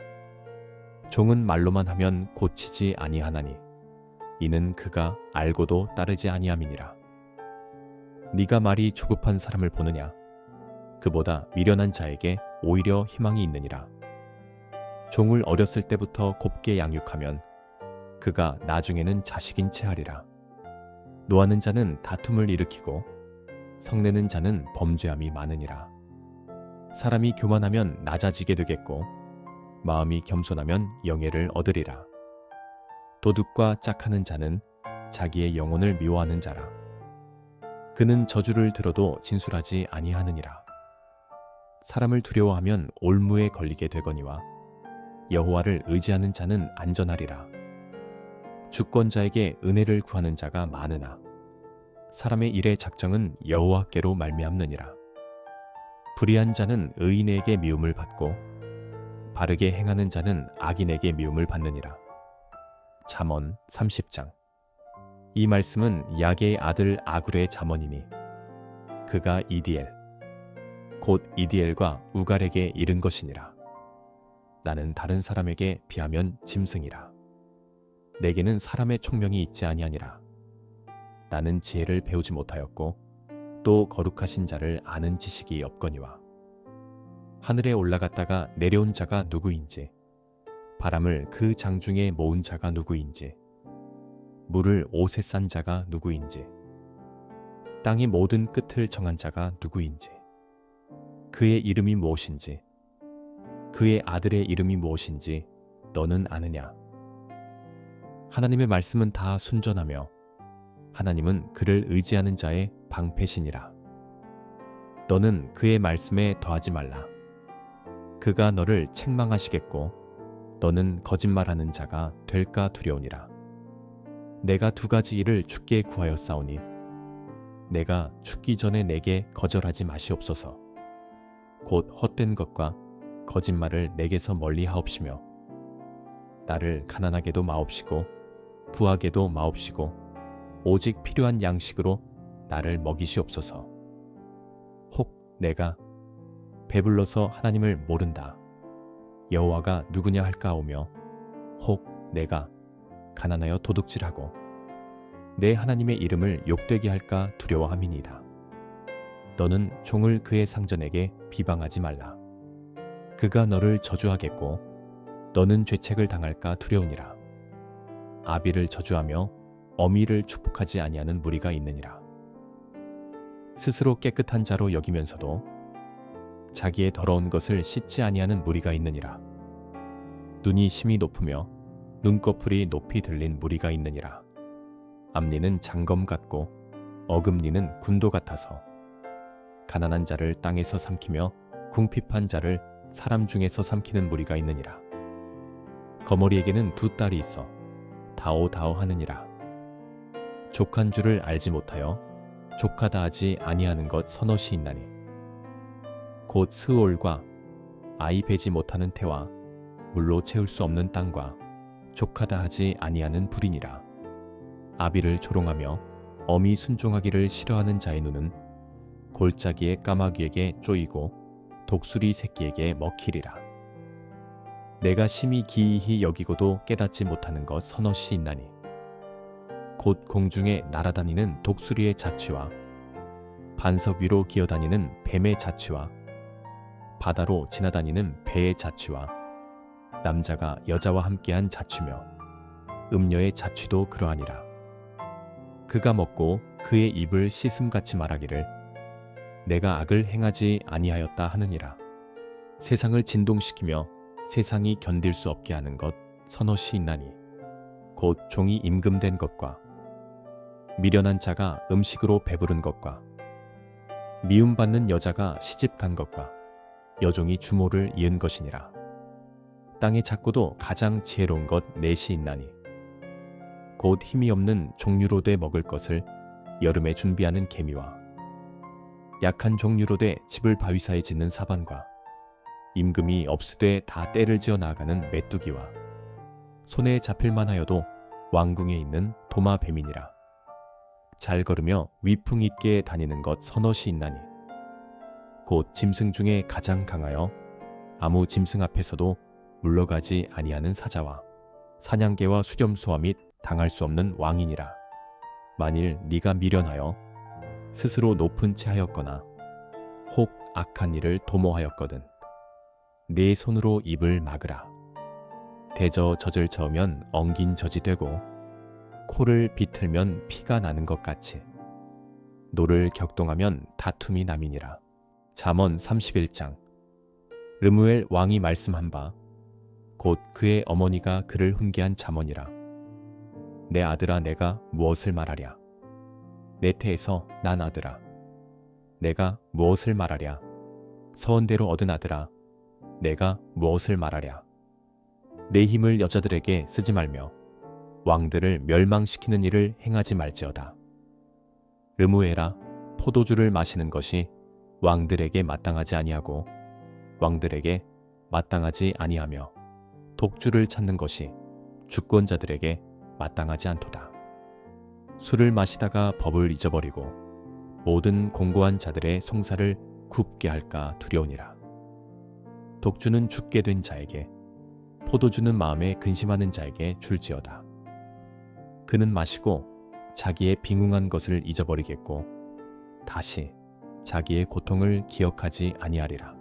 종은 말로만 하면 고치지 아니하나니 이는 그가 알고도 따르지 아니함이니라. 네가 말이 조급한 사람을 보느냐? 그보다 미련한 자에게 오히려 희망이 있느니라. 종을 어렸을 때부터 곱게 양육하면 그가 나중에는 자식인 채 하리라. 노하는 자는 다툼을 일으키고 성내는 자는 범죄함이 많으니라. 사람이 교만하면 낮아지게 되겠고 마음이 겸손하면 영예를 얻으리라. 도둑과 짝하는 자는 자기의 영혼을 미워하는 자라. 그는 저주를 들어도 진술하지 아니하느니라. 사람을 두려워하면 올무에 걸리게 되거니와 여호와를 의지하는 자는 안전하리라. 주권자에게 은혜를 구하는 자가 많으나 사람의 일의 작정은 여호와께로 말미암느니라. 불의한 자는 의인에게 미움을 받고 바르게 행하는 자는 악인에게 미움을 받느니라. 잠언 30장. 이 말씀은 야게의 아들 아굴의 잠언이니 그가 이디엘 곧 이디엘과 우갈에게 이른 것이니라. 나는 다른 사람에게 비하면 짐승이라. 내게는 사람의 총명이 있지 아니하니라. 나는 지혜를 배우지 못하였고 또 거룩하신 자를 아는 지식이 없거니와. 하늘에 올라갔다가 내려온 자가 누구인지, 바람을 그 장중에 모은 자가 누구인지, 물을 옷에 싼 자가 누구인지, 땅의 모든 끝을 정한 자가 누구인지, 그의 이름이 무엇인지, 그의 아들의 이름이 무엇인지 너는 아느냐? 하나님의 말씀은 다 순전하며 하나님은 그를 의지하는 자의 방패시니라. 너는 그의 말씀에 더하지 말라. 그가 너를 책망하시겠고 너는 거짓말하는 자가 될까 두려우니라. 내가 두 가지 일을 주께 구하였사오니 내가 죽기 전에 내게 거절하지 마시옵소서. 곧 헛된 것과 거짓말을 내게서 멀리 하옵시며 나를 가난하게도 마옵시고 부하게도 마옵시고 오직 필요한 양식으로 나를 먹이시옵소서. 혹 내가 배불러서 하나님을 모른다. 여호와가 누구냐 할까 하오며 혹 내가 가난하여 도둑질하고 내 하나님의 이름을 욕되게 할까 두려워함이니이다. 너는 종을 그의 상전에게 비방하지 말라. 그가 너를 저주하겠고 너는 죄책을 당할까 두려우니라. 아비를 저주하며 어미를 축복하지 아니하는 무리가 있느니라. 스스로 깨끗한 자로 여기면서도 자기의 더러운 것을 씻지 아니하는 무리가 있느니라. 눈이 심히 높으며 눈꺼풀이 높이 들린 무리가 있느니라. 앞니는 장검 같고 어금니는 군도 같아서 가난한 자를 땅에서 삼키며 궁핍한 자를 사람 중에서 삼키는 무리가 있느니라. 거머리에게는 두 딸이 있어 다오다오 하느니라. 족한 줄을 알지 못하여 족하다 하지 아니하는 것 서너시 있나니 곧 스올과 아이 베지 못하는 태와 물로 채울 수 없는 땅과 족하다 하지 아니하는 불이니라. 아비를 조롱하며 어미 순종하기를 싫어하는 자의 눈은 골짜기의 까마귀에게 쪼이고 독수리 새끼에게 먹히리라. 내가 심히 기이히 여기고도 깨닫지 못하는 것 서너시 있나니 곧 공중에 날아다니는 독수리의 자취와 반석 위로 기어다니는 뱀의 자취와 바다로 지나다니는 배의 자취와 남자가 여자와 함께한 자취며 음녀의 자취도 그러하니라. 그가 먹고 그의 입을 씻음같이 말하기를 내가 악을 행하지 아니하였다 하느니라. 세상을 진동시키며 세상이 견딜 수 없게 하는 것 서너시 있나니 곧 종이 임금된 것과 미련한 자가 음식으로 배부른 것과 미움받는 여자가 시집간 것과 여종이 주모를 이은 것이니라. 땅에 작고도 가장 지혜로운 것 넷이 있나니 곧 힘이 없는 종류로 돼 먹을 것을 여름에 준비하는 개미와 약한 종류로 돼 집을 바위사에 짓는 사반과 임금이 없으되 다 때를 지어 나아가는 메뚜기와 손에 잡힐만 하여도 왕궁에 있는 도마뱀이니라. 잘 걸으며 위풍 있게 다니는 것 서너시 있나니 곧 짐승 중에 가장 강하여 아무 짐승 앞에서도 물러가지 아니하는 사자와 사냥개와 수렴소와 및 당할 수 없는 왕이니라. 만일 네가 미련하여 스스로 높은 채 하였거나 혹 악한 일을 도모하였거든 네 손으로 입을 막으라. 대저 젖을 저으면 엉긴 젖이 되고 코를 비틀면 피가 나는 것 같이 노를 격동하면 다툼이 남이니라. 잠언 31장. 르무엘 왕이 말씀한 바 곧 그의 어머니가 그를 훈계한 잠언이라. 내 아들아, 내가 무엇을 말하랴? 내 태에서 난 아들아, 내가 무엇을 말하랴? 서원대로 얻은 아들아, 내가 무엇을 말하랴? 내 힘을 여자들에게 쓰지 말며 왕들을 멸망시키는 일을 행하지 말지어다. 르무엘아, 포도주를 마시는 것이 왕들에게 마땅하지 아니하고 왕들에게 마땅하지 아니하며 독주를 찾는 것이 주권자들에게 마땅하지 않도다. 술을 마시다가 법을 잊어버리고 모든 공고한 자들의 송사를 굽게 할까 두려우니라. 독주는 죽게 된 자에게, 포도주는 마음에 근심하는 자에게 줄지어다. 그는 마시고 자기의 빙웅한 것을 잊어버리겠고 다시 자기의 고통을 기억하지 아니하리라.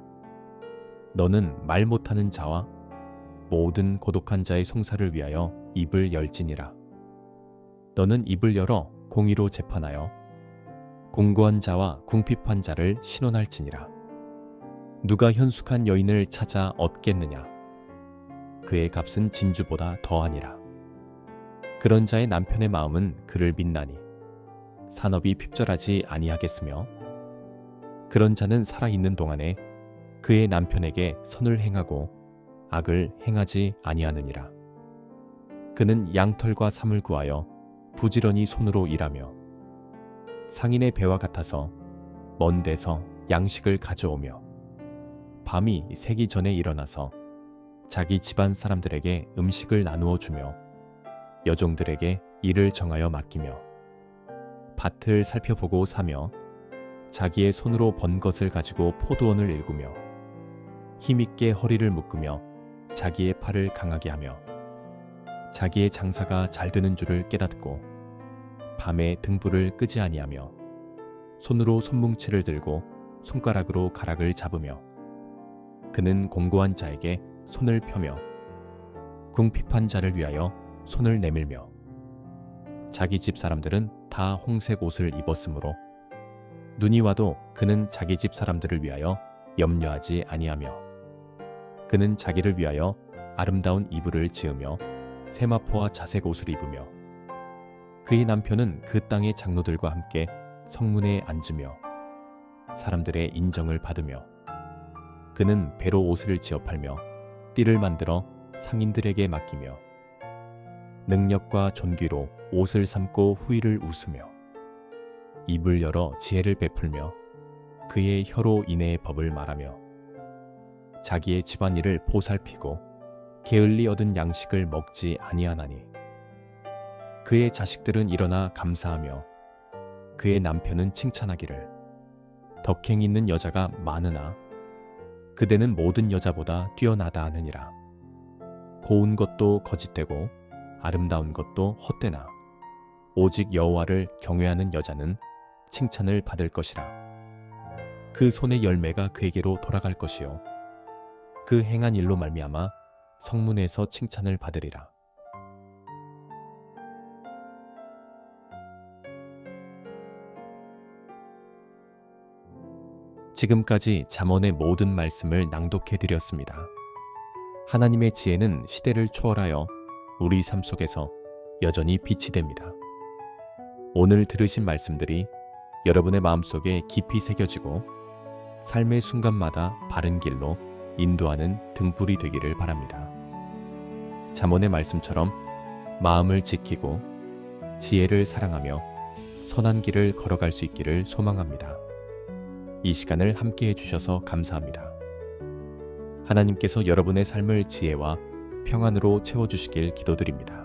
너는 말 못하는 자와 모든 고독한 자의 송사를 위하여 입을 열지니라. 너는 입을 열어 공의로 재판하여 공고한 자와 궁핍한 자를 신원할지니라. 누가 현숙한 여인을 찾아 얻겠느냐? 그의 값은 진주보다 더하니라. 그런 자의 남편의 마음은 그를 믿나니 산업이 핍절하지 아니하겠으며 그런 자는 살아있는 동안에 그의 남편에게 선을 행하고 악을 행하지 아니하느니라. 그는 양털과 삼을 구하여 부지런히 손으로 일하며 상인의 배와 같아서 먼 데서 양식을 가져오며 밤이 새기 전에 일어나서 자기 집안 사람들에게 음식을 나누어 주며 여종들에게 일을 정하여 맡기며 밭을 살펴보고 사며 자기의 손으로 번 것을 가지고 포도원을 일구며 힘있게 허리를 묶으며 자기의 팔을 강하게 하며 자기의 장사가 잘 되는 줄을 깨닫고 밤에 등불을 끄지 아니하며 손으로 손뭉치를 들고 손가락으로 가락을 잡으며 그는 공고한 자에게 손을 펴며 궁핍한 자를 위하여 손을 내밀며 자기 집 사람들은 다 홍색 옷을 입었으므로 눈이 와도 그는 자기 집 사람들을 위하여 염려하지 아니하며 그는 자기를 위하여 아름다운 이불을 지으며 세마포와 자색 옷을 입으며 그의 남편은 그 땅의 장로들과 함께 성문에 앉으며 사람들의 인정을 받으며 그는 배로 옷을 지어 팔며 띠를 만들어 상인들에게 맡기며 능력과 존귀로 옷을 삼고 후일을 웃으며 입을 열어 지혜를 베풀며 그의 혀로 인해의 법을 말하며 자기의 집안일을 보살피고 게을리 얻은 양식을 먹지 아니하나니 그의 자식들은 일어나 감사하며 그의 남편은 칭찬하기를 덕행 있는 여자가 많으나 그대는 모든 여자보다 뛰어나다 하느니라. 고운 것도 거짓되고 아름다운 것도 헛되나 오직 여호와를 경외하는 여자는 칭찬을 받을 것이라. 그 손의 열매가 그에게로 돌아갈 것이요 그 행한 일로 말미암아 성문에서 칭찬을 받으리라. 지금까지 잠언의 모든 말씀을 낭독해 드렸습니다. 하나님의 지혜는 시대를 초월하여 우리 삶 속에서 여전히 빛이 됩니다. 오늘 들으신 말씀들이 여러분의 마음속에 깊이 새겨지고 삶의 순간마다 바른 길로 인도하는 등불이 되기를 바랍니다. 잠언의 말씀처럼 마음을 지키고 지혜를 사랑하며 선한 길을 걸어갈 수 있기를 소망합니다. 이 시간을 함께 해주셔서 감사합니다. 하나님께서 여러분의 삶을 지혜와 평안으로 채워주시길 기도드립니다.